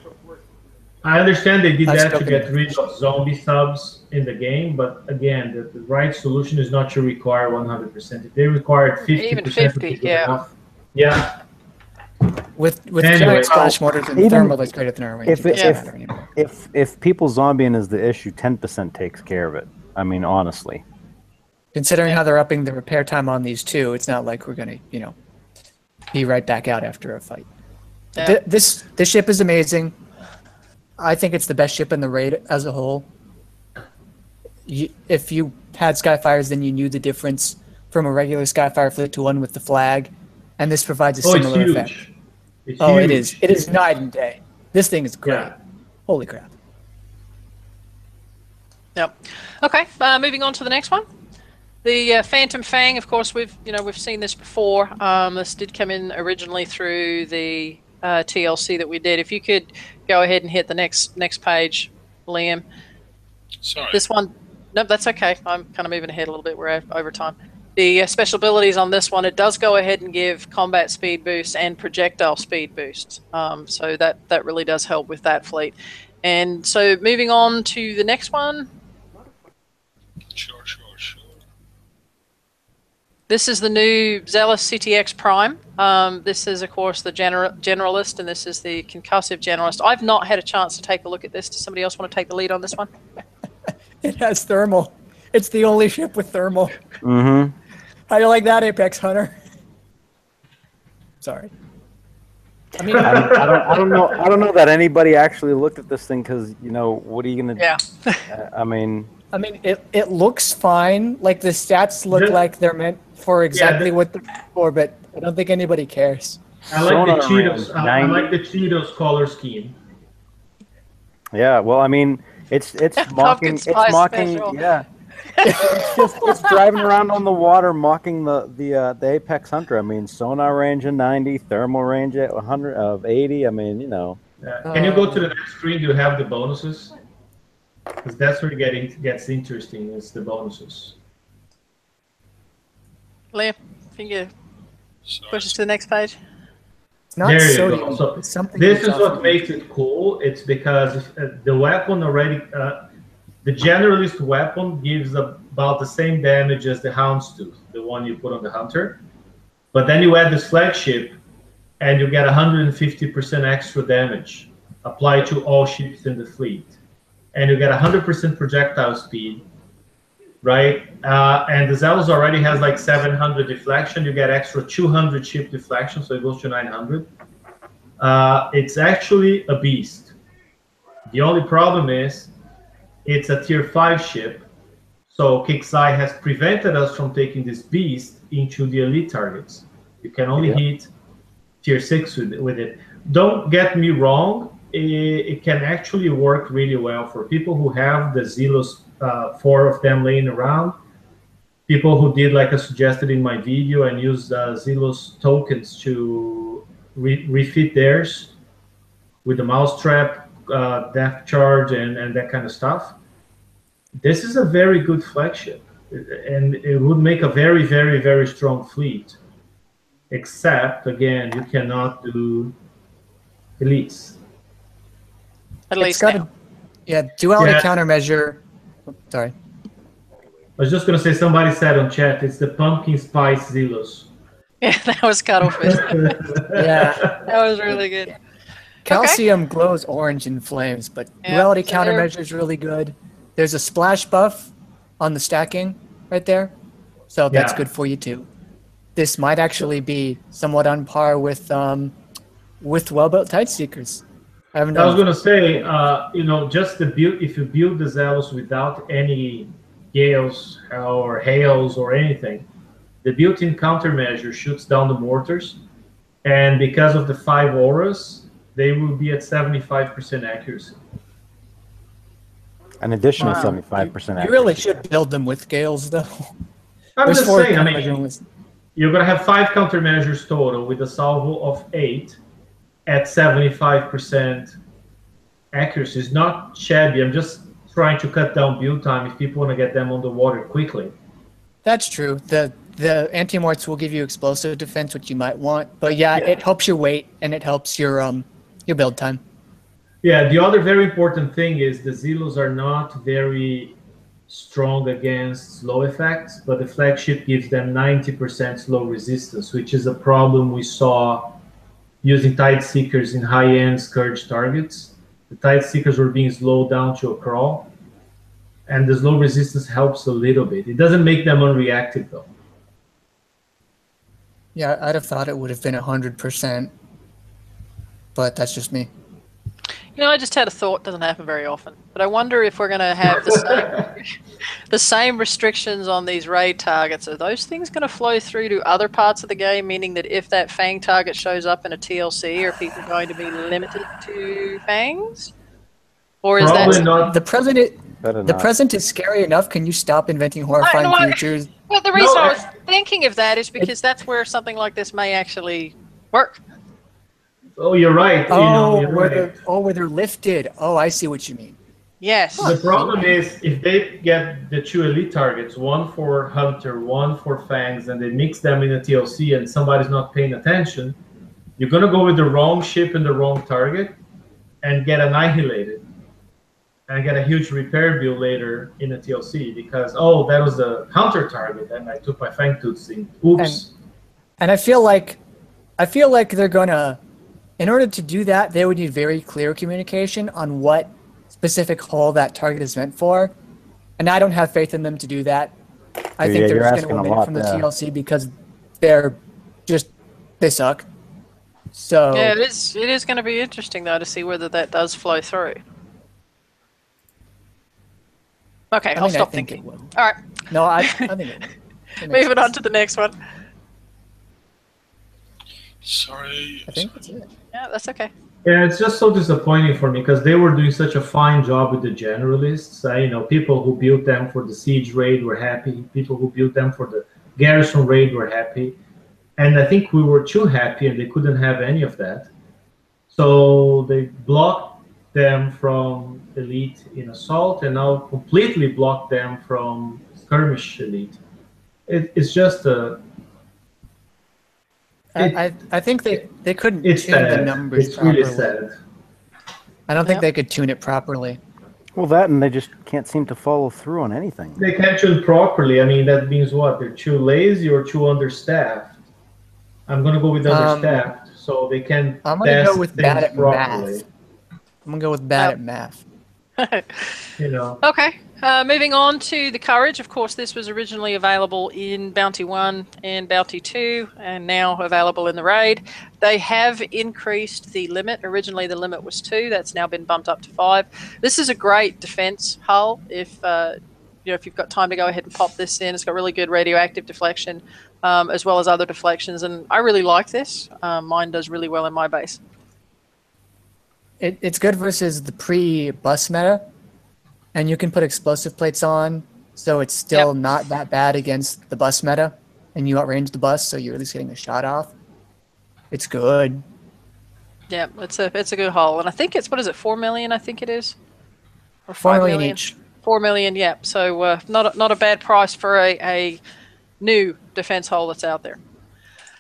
I understand they did that to get rid of zombie subs in the game, but again, the right solution is not to require 100%. If they required 50%, even 50, enough. Yeah. With Anyway, giant splash mortars and even thermal that's greater than our range. if it doesn't if matter anymore. if people zombieing is the issue, 10% takes care of it. I mean, honestly. Considering how they're upping the repair time on these two, it's not like we're gonna, be right back out after a fight. Yeah. This ship is amazing. I think it's the best ship in the raid as a whole. If you had Skyfires, then you knew the difference from a regular Skyfire fleet to one with the flag, and this provides a similar it's effect. huge. It's Oh, huge. it is. It is night and day. This thing is great. Yeah. Holy crap. Yep. Okay. Moving on to the next one. The Phantom Fang. Of course, we've seen this before. This did come in originally through the TLC that we did. If you could go ahead and hit the next page, Liam. Sorry. This one. No, that's okay. I'm kind of moving ahead a little bit. We're over time. The special abilities on this one, it does go ahead and give combat speed boosts and projectile speed boosts. So that really does help with that fleet. And so moving on to the next one. Sure. This is the new Zealous CTX Prime. This is, of course, the Generalist, and this is the Concussive Generalist. I've not had a chance to take a look at this. Does somebody else want to take the lead on this one? It has thermal. It's the only ship with thermal. Mm-hmm. How do you like that, Apex Hunter? Sorry. I mean, I don't know that anybody actually looked at this thing because what are you gonna? Yeah. I mean, it looks fine. Like the stats look like they're meant for exactly what they're for, but I don't think anybody cares. I like the Sonar Cheetos. range, I 90. like the Cheetos color scheme. yeah. Well, I mean, it's mocking. It's spice mocking. special. Yeah. it's driving around on the water, mocking the Apex Hunter. I mean, sonar range of 90, thermal range at 100 of 80. I mean, Can you go to the next screen to have the bonuses? Because that's where it gets interesting. Is the bonuses. Liam, if you can Sorry. push us to the next page. It's not There you sodium. go. So It's something this that's is what off- makes it cool. It's because the weapon already, the Generalist weapon gives about the same damage as the Houndstooth, the one you put on the Hunter. But then you add this flagship, and you get 150% extra damage applied to all ships in the fleet. And you get 100% projectile speed, right? And the Zealous already has like 700 deflection. You get extra 200 ship deflection, so it goes to 900. It's actually a beast. The only problem is it's a tier 5 ship, so Kixeye has prevented us from taking this beast into the elite targets. You can only hit tier 6 with it. Don't get me wrong, it can actually work really well for people who have the Zealous, 4 of them laying around, people who did like I suggested in my video and use Zealous tokens to refit theirs with the mousetrap, depth charge, and that kind of stuff. This is a very good flagship, and it would make a very, very, very strong fleet. Except, again, you cannot do elites. At It's least got now. duality Yeah. countermeasure. Sorry. I was just going to say, somebody said on chat, it's the pumpkin spice Zealous. Yeah, that was Cuttlefish. Yeah. That was really good. Calcium glows orange in flames, but Yeah, duality so there- countermeasure is really good. There's a splash buff on the stacking right there, so that's Yeah. good for you too. This might actually be somewhat on par with well-built tight seekers. I haven't I was done. going to say, just the build, if you build the Zealous without any gales or hails or anything, the built-in countermeasure shoots down the mortars, and because of the 5 auras, they will be at 75% accuracy. an additional Wow. 75%. You really should build them with gales though. I'm There's just 4 saying, I countermeasure mean, only. you're going to have 5 countermeasures total with a salvo of 8 at 75% accuracy. It's not shabby. I'm just trying to cut down build time if people want to get them on the water quickly. That's true. The anti-morts will give you explosive defense, which you might want, but yeah, it helps your weight and it helps your build time. Yeah, the other very important thing is the Zealous are not very strong against slow effects, but the flagship gives them 90% slow resistance, which is a problem we saw using tide seekers in high-end scourge targets. The tide seekers were being slowed down to a crawl, and the slow resistance helps a little bit. It doesn't make them unreactive though. Yeah, I'd have thought it would have been 100%, but that's just me. You know, I just had a thought. Doesn't happen very often, but I wonder if we're going to have the same restrictions on these raid targets. Are those things going to flow through to other parts of the game? Meaning that if that Fang target shows up in a TLC, are people going to be limited to Fangs? Or is Probably that not. The present is scary enough. Can you stop inventing horrifying futures? Well, the reason I was thinking of that is because that's where something like this may actually work. Oh, you're right. Where they're lifted. Oh, I see what you mean. Yes. The problem is if they get the 2 elite targets, one for Hunter, one for Fangs, and they mix them in a TLC and somebody's not paying attention, you're going to go with the wrong ship and the wrong target and get annihilated and get a huge repair bill later in a TLC because, oh, that was a counter target and I took my Fang Tooths in. Oops. And I feel like they're going to, in order to do that, they would need very clear communication on what specific hole that target is meant for. And I don't have faith in them to do that. I think they're just going to omit it from the TLC because they suck. So yeah, it is going to be interesting though to see whether that does flow through. Okay, I'll stop thinking. All right. No, I think it would. Moving on to the next one. Sorry. I think that's it. Yeah, that's okay. Yeah, it's just so disappointing for me because they were doing such a fine job with the generalists. People who built them for the siege raid were happy. People who built them for the garrison raid were happy. And I think we were too happy and they couldn't have any of that. So they blocked them from elite in assault and now completely blocked them from skirmish elite. It's just a... I think they couldn't tune the numbers it's properly. Really sad. I don't think they could tune it properly. Well, that and they just can't seem to follow through on anything. They can't tune properly. I mean, that means what? They're too lazy or too understaffed. I'm going to go with understaffed, so they can. I'm going to go with bad at math. I'm going to go with bad at math. Okay. Moving on to the Courage. Of course, this was originally available in Bounty 1 and Bounty 2 and now available in the raid. They have increased the limit. Originally, the limit was 2. That's now been bumped up to 5. This is a great defense hull. If you've got time to go ahead and pop this in, it's got really good radioactive deflection as well as other deflections. And I really like this. Mine does really well in my base. It's good versus the pre-bus meta. And you can put explosive plates on, so it's still not that bad against the bus meta. And you outrange the bus, so you're at least getting a shot off. It's good. Yeah, it's a good haul. And I think it's, 4 million, I think it is? Or 4 million each. 4 million, yeah. So not a bad price for a new defense hull that's out there.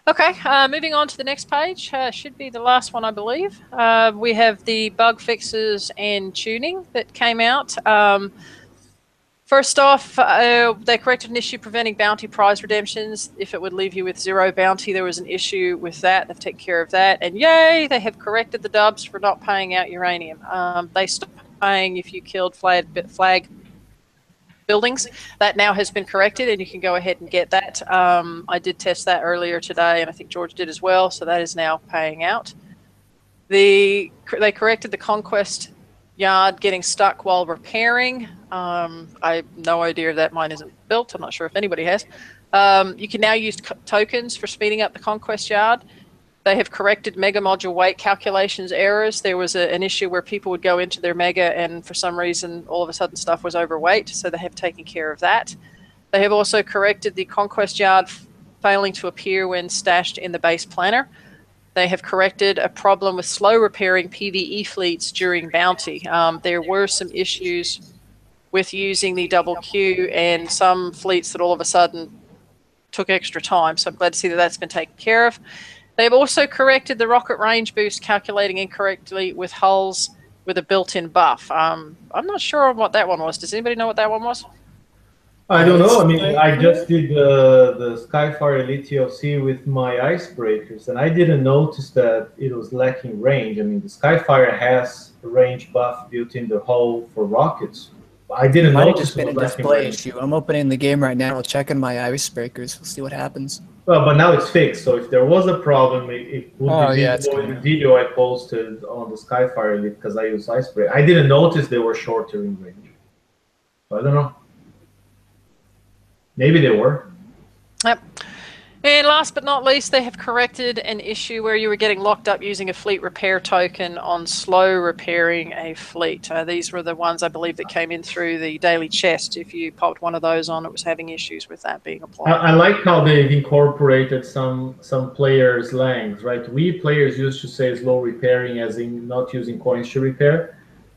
Okay, moving on to the next page. Should be the last one, I believe. We have the bug fixes and tuning that came out. First off, they corrected an issue preventing bounty prize redemptions. If it would leave you with 0 bounty, there was an issue with that. They've taken care of that. And yay, they have corrected the dubs for not paying out uranium. They stopped paying if you killed flag buildings. That now has been corrected and you can go ahead and get that. I did test that earlier today and I think George did as well, so that is now paying out. They corrected the conquest yard getting stuck while repairing. I have no idea if that mine isn't built. I'm not sure if anybody has. You can now use tokens for speeding up the conquest yard. They have corrected mega module weight calculations errors. There was an issue where people would go into their mega and for some reason all of a sudden stuff was overweight, so they have taken care of that. They have also corrected the conquest yard failing to appear when stashed in the base planner. They have corrected a problem with slow repairing PvE fleets during bounty. There were some issues with using the double Q and some fleets that all of a sudden took extra time, so I'm glad to see that that's been taken care of. They've also corrected the rocket range boost calculating incorrectly with hulls with a built-in buff. I'm not sure what that one was. Does anybody know what that one was? I don't know. I mean, I just did the Skyfire Elite TFC with my icebreakers, and I didn't notice that it was lacking range. I mean, the Skyfire has a range buff built in the hull for rockets. I didn't Might have notice just it been a was lacking display range. issue. I'm opening the game right now, checking my icebreakers. We'll see what happens. Well, but now it's fixed. So if there was a problem, it would be it's visible in the video I posted on the Skyfire Elite because I use icebreaker. I didn't notice they were shorter in range. So I don't know. Maybe they were. Yep. And last but not least, they have corrected an issue where you were getting locked up using a fleet repair token on slow repairing a fleet. These were the ones I believe that came in through the daily chest. If you popped one of those on, it was having issues with that being applied. I like how they've incorporated some players' slangs, right? We players used to say slow repairing as in not using coins to repair.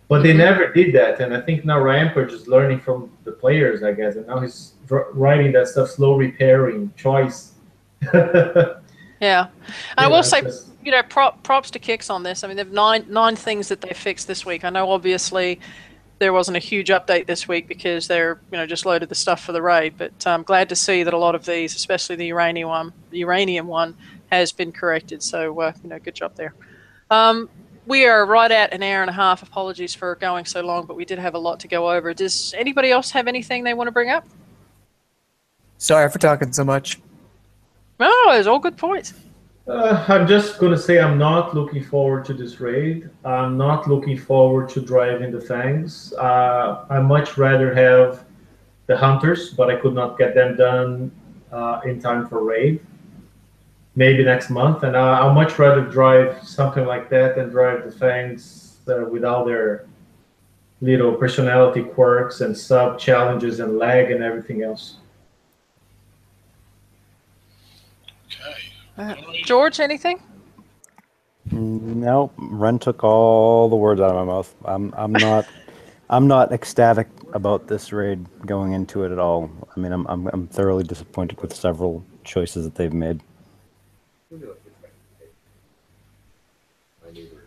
But they never did that, and I think now Rampage is learning from the players, I guess, and now he's writing that stuff, slow repairing, choice. Yeah. And I will say, props to Kicks on this. I mean, they've nine things that they fixed this week. I know, obviously, there wasn't a huge update this week because they're, just loaded the stuff for the raid, but I'm glad to see that a lot of these, especially the uranium one, has been corrected. So, good job there. We are right at an hour and a half. Apologies for going so long, but we did have a lot to go over. Does anybody else have anything they want to bring up? Sorry for talking so much. No, it's all good points. I'm just going to say I'm not looking forward to this raid. I'm not looking forward to driving the Fangs. I much rather have the Hunters, but I could not get them done in time for raid. Maybe next month, and I'll much rather drive something like that than drive the Fangs with all their little personality quirks and sub challenges and lag and everything else. Okay. George, anything? No, Ren took all the words out of my mouth. I'm not ecstatic about this raid going into it at all. I mean, I'm thoroughly disappointed with several choices that they've made.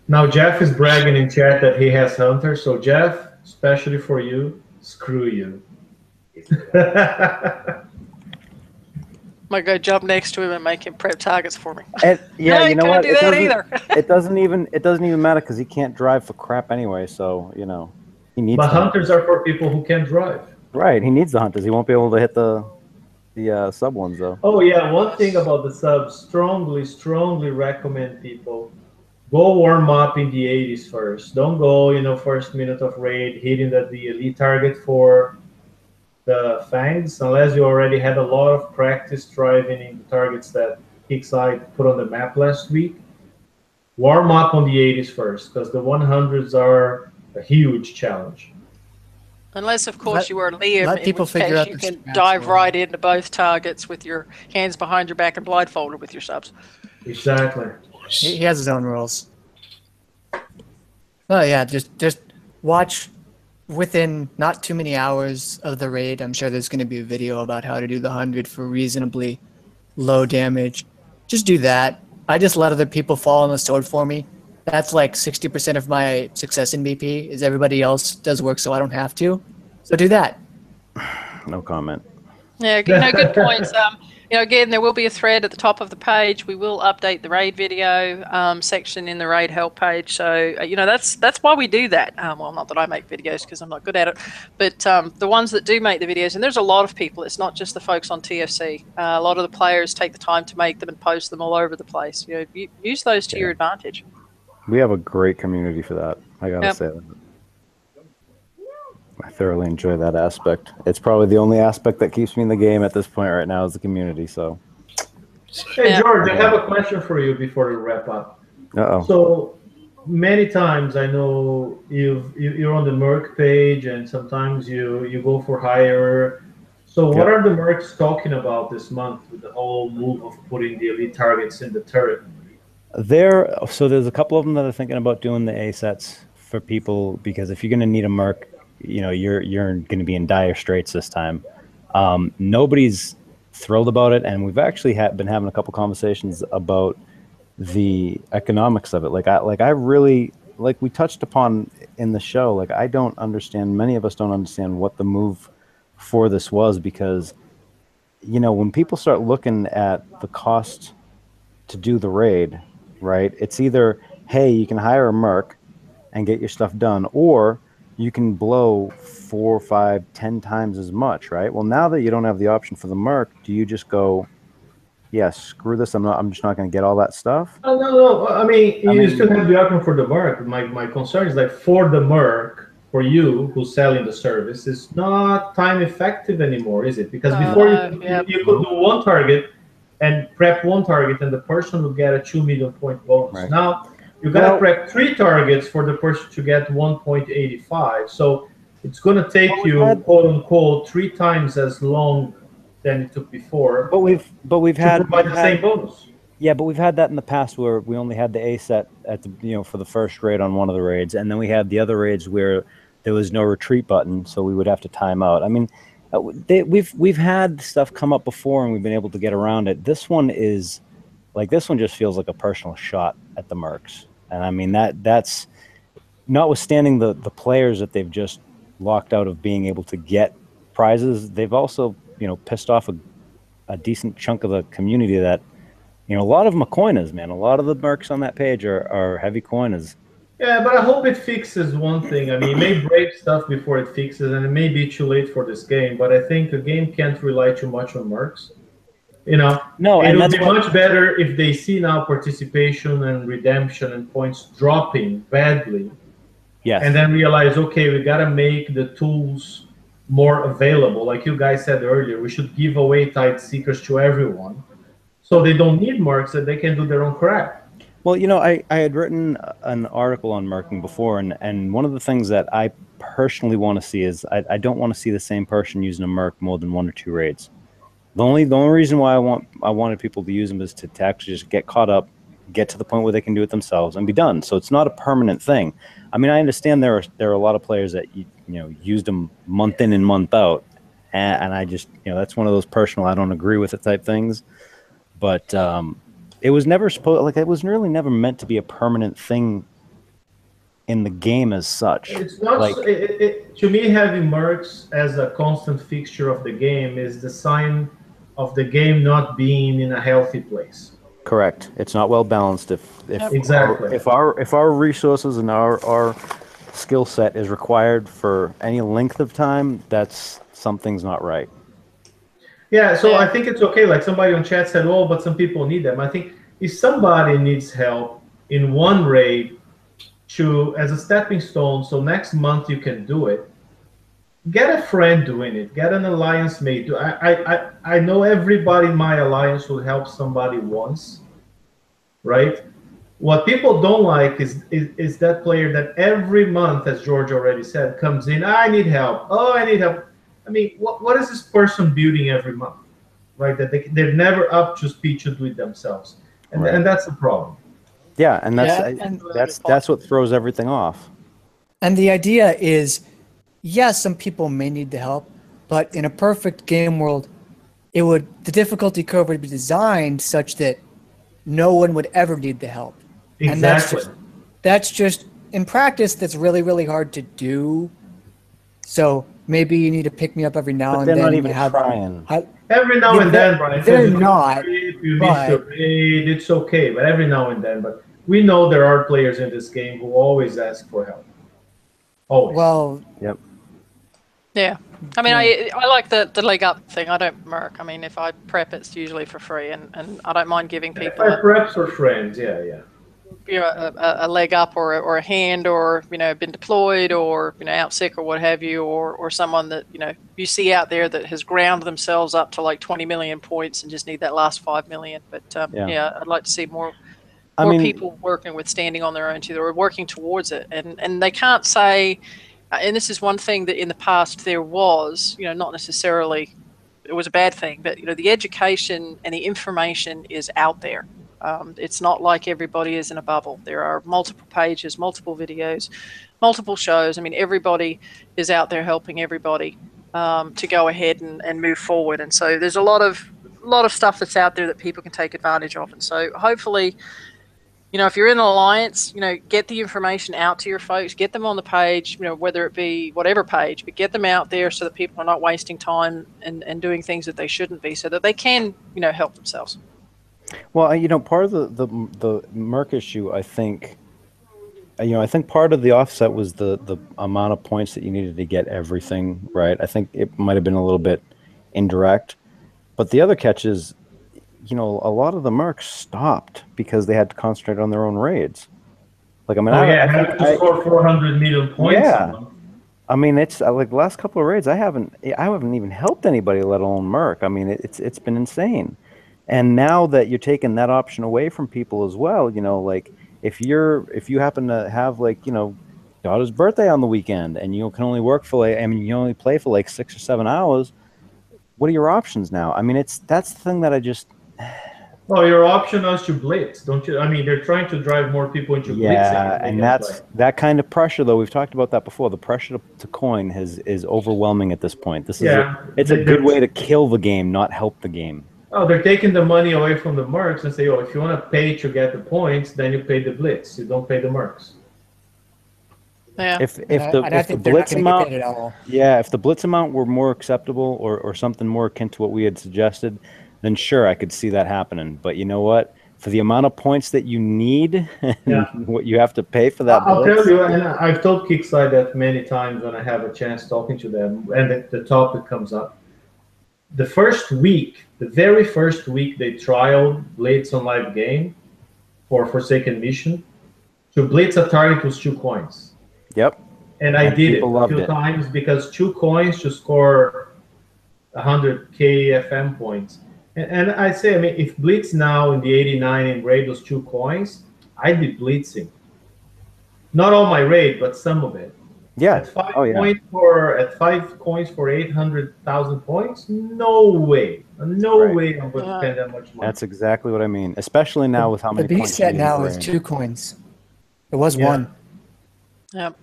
Now Jeff is bragging in chat that he has Hunter, so Jeff, especially for you, screw you. I'm gonna go jump next to him and make him prep targets for me. Yeah, no, you know what? Do that either. it doesn't even matter because he can't drive for crap anyway. So he needs. But Hunters are for people who can't drive. Right, he needs the Hunters. He won't be able to hit the sub ones though. Oh yeah, one thing about the subs, strongly recommend people go warm up in the 80s first. Don't go, first minute of raid hitting the elite target for the Fangs unless you already had a lot of practice driving in the targets that Kickside put on the map last week. Warm up on the 80s first because the 100s are a huge challenge. Unless, of course, you are Liam, let people figure out you can dive right into both targets with your hands behind your back and blindfolded with your subs. Exactly. He has his own rules. Oh yeah, just watch within not too many hours of the raid. I'm sure there's going to be a video about how to do the 100 for reasonably low damage. Just do that. I just let other people fall on the sword for me. That's like 60% of my success in BP is everybody else does work so I don't have to. So do that. No comment. Yeah, good points. Again, there will be a thread at the top of the page. We will update the raid video section in the raid help page. So, that's why we do that. Well, not that I make videos because I'm not good at it, but the ones that do make the videos, and there's a lot of people. It's not just the folks on TFC. A lot of the players take the time to make them and post them all over the place. Use those to your advantage. We have a great community for that. I gotta say that. I thoroughly enjoy that aspect. It's probably the only aspect that keeps me in the game at this point right now is the community. So, hey George, I have a question for you before we wrap up. So many times I know you're on the Merc page, and sometimes you go for hire. So what are the Mercs talking about this month with the whole move of putting the elite targets in the turret? So there's a couple of them that are thinking about doing the A sets for people because if you're going to need a Merc, you're going to be in dire straits this time. Nobody's thrilled about it, and we've actually been having a couple conversations about the economics of it. I really we touched upon in the show. I don't understand. Many of us don't understand what the move for this was because, you know, when people start looking at the cost to do the raid, right? It's either, hey, you can hire a merc and get your stuff done, or you can blow 4, 5, 10 times as much, right? Well, now that you don't have the option for the merc, do you just go, yeah, screw this, I'm just not going to get all that stuff? Oh, no. I mean, you still have the option for the merc. My concern is like for the merc, for you who's selling the service, is not time effective anymore, is it? Because before you could do one target and prep one target, and the person would get a 2 million point bonus. Right. Now you gotta prep 3 targets for the person to get 1.85. So it's gonna take you quote unquote 3 times as long than it took before. But we've had the same bonus. Yeah, but we've had that in the past where we only had the A set at the, you know, for the first raid on one of the raids, and then we had the other raids where there was no retreat button, so we would have to time out. I mean, we've had stuff come up before, and we've been able to get around it. This one is like, this one just feels like a personal shot at the mercs, and I mean that's notwithstanding the players that they've just locked out of being able to get prizes. They've also, you know, pissed off a decent chunk of the community that, you know, a lot of them are coiners, man. A lot of the mercs on that page are heavy coiners. Yeah, but I hope it fixes one thing. I mean, it may break stuff before it fixes, and it may be too late for this game, but I think a game can't rely too much on mercs. You know, no, it would be much better if they see now participation and redemption and points dropping badly. Yes. And then realize, okay, we got to make the tools more available. Like you guys said earlier, we should give away Tide Seekers to everyone, so they don't need mercs, that they can do their own crap. Well, you know, I had written an article on merking before, and one of the things that I personally want to see is I don't want to see the same person using a merc more than 1 or 2 raids. The only reason why I wanted people to use them is to actually just get caught up, get to the point where they can do it themselves and be done. So it's not a permanent thing. I mean, I understand there are a lot of players that you know used them month in and month out, and I just, you know, that's one of those personal, I don't agree with it type things, but it was never supposed, like, it was really never meant to be a permanent thing in the game as such. It's not like, to me, having mercs as a constant fixture of the game is the sign of the game not being in a healthy place. Correct. It's not well balanced. Exactly. If our resources and our skill set is required for any length of time, that's something's not right. Yeah, so I think it's okay. Like somebody on chat said, oh, but some people need them. I think if somebody needs help in one raid as a stepping stone, so next month you can do it, get a friend doing it. Get an alliance mate. I know everybody in my alliance will help somebody once, right? What people don't like is that player that every month, as George already said, comes in, I need help. Oh, I need help. I mean, what is this person building every month, right? That they're never up to speed to do it themselves, and that's the problem. Yeah, and that's what throws everything off. And the idea is, yes, some people may need the help, but in a perfect game world, the difficulty curve would be designed such that no one would ever need the help. Exactly. And that's just in practice, that's really, really hard to do. So maybe you need to pick me up every now and then. They're not even trying. Every now and then, Brian. They're not. If you miss your raid, it's okay, but every now and then. But we know there are players in this game who always ask for help. Always. Well, yep. Yeah. I mean, I like the leg up thing. I don't merc. I mean, if I prep, it's usually for free, and I don't mind giving people preps for friends. Yeah. You know, a leg up or a hand, or, you know, been deployed, or, you know, out sick or what have you, or someone that, you know, you see out there that has ground themselves up to like 20 million points and just need that last 5 million. But yeah, I'd like to see more people working with standing on their own too, or working towards it, and they can't say. And this is one thing that in the past there was, you know, not necessarily it was a bad thing, but, you know, the education and the information is out there. It's not like everybody is in a bubble. There are multiple pages, multiple videos, multiple shows. I mean, everybody is out there helping everybody to go ahead and move forward. And so there's a lot of stuff that's out there that people can take advantage of. And so hopefully, if you're in an alliance, get the information out to your folks, get them on the page, whether it be whatever page, but get them out there so that people are not wasting time and doing things that they shouldn't be, so that they can, help themselves. Well, part of the Merc issue, I think, I think part of the offset was the amount of points that you needed to get everything right. I think it might have been a little bit indirect, but the other catch is, a lot of the mercs stopped because they had to concentrate on their own raids. Like, I have to score 400 million points. Yeah, it's like the last couple of raids, I haven't even helped anybody, let alone merc. It's been insane. And now that you're taking that option away from people as well, like if you happen to have daughter's birthday on the weekend and you can only work for you only play for 6 or 7 hours, what are your options now? That's the thing that I just. Well, your option is to blitz, don't you? They're trying to drive more people into blitzing. Yeah, and that kind of pressure, though. We've talked about that before. The pressure to coin is overwhelming at this point. It's a good way to kill the game, not help the game. Oh, they're taking the money away from the mercs and say, if you want to pay to get the points, then you pay the blitz. You don't pay the mercs. Yeah. If the blitz amount, if the blitz amount were more acceptable or something more akin to what we had suggested, then sure, I could see that happening. But you know what? For the amount of points that you need, what you have to pay for that I'll blitz. tell you, and I've told Kickside that many times when I have a chance talking to them, and the topic comes up. The very first week they trialed Blitz on live game for Forsaken Mission, to blitz a target was 2 coins. Yep. And I did it a few times because 2 coins to score 100k FM points. And I say, if Blitz now in the 89 in raid was 2 coins, I'd be blitzing. Not all my raid, but some of it. Yeah. At 5 coins for 800,000 points? No way. No way I'm going to spend that much money. That's exactly what I mean. Especially now with how many the B points set now is 2 coins. It was 1. Yep.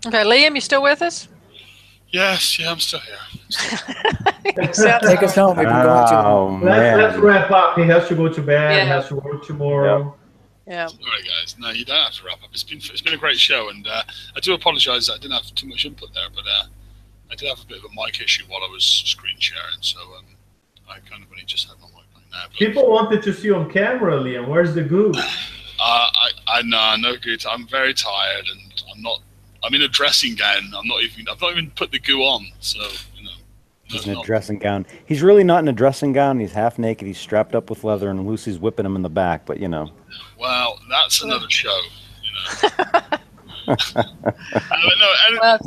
Okay, Liam, you still with us? Yes, I'm still here. Take us home. We've been going too long. Let's wrap up. He has to go to bed. He has to work tomorrow. Yeah. All right, guys. No, you don't have to wrap up. It's been a great show, and I do apologise that I didn't have too much input there, but I did have a bit of a mic issue while I was screen sharing, so I kind of only just had my mic right now. But people wanted to see you on camera, Liam. Where's the goo? No good. I'm very tired, and I'm in a dressing gown. I've not even put the goo on, so He's in a dressing gown. He's really not in a dressing gown. He's half naked. He's strapped up with leather, and Lucy's whipping him in the back. But Well, that's another show. Well,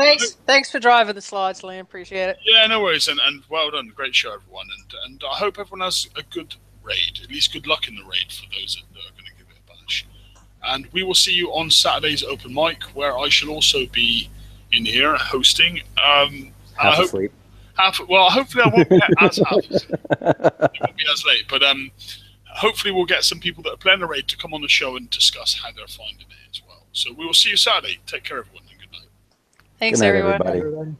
thanks for driving the slides, Liam. Appreciate it. Yeah, no worries, and well done. Great show, everyone, and I hope everyone has a good raid. At least good luck in the raid for those that are going to give it a bash. And we will see you on Saturday's open mic, where I shall also be in here hosting. half asleep. Well, hopefully I won't get as half. It won't be as late, but hopefully we'll get some people that are playing the raid to come on the show and discuss how they're finding it as well. So we will see you Saturday. Take care, everyone, and good night. Thanks, Good night, everyone. everybody.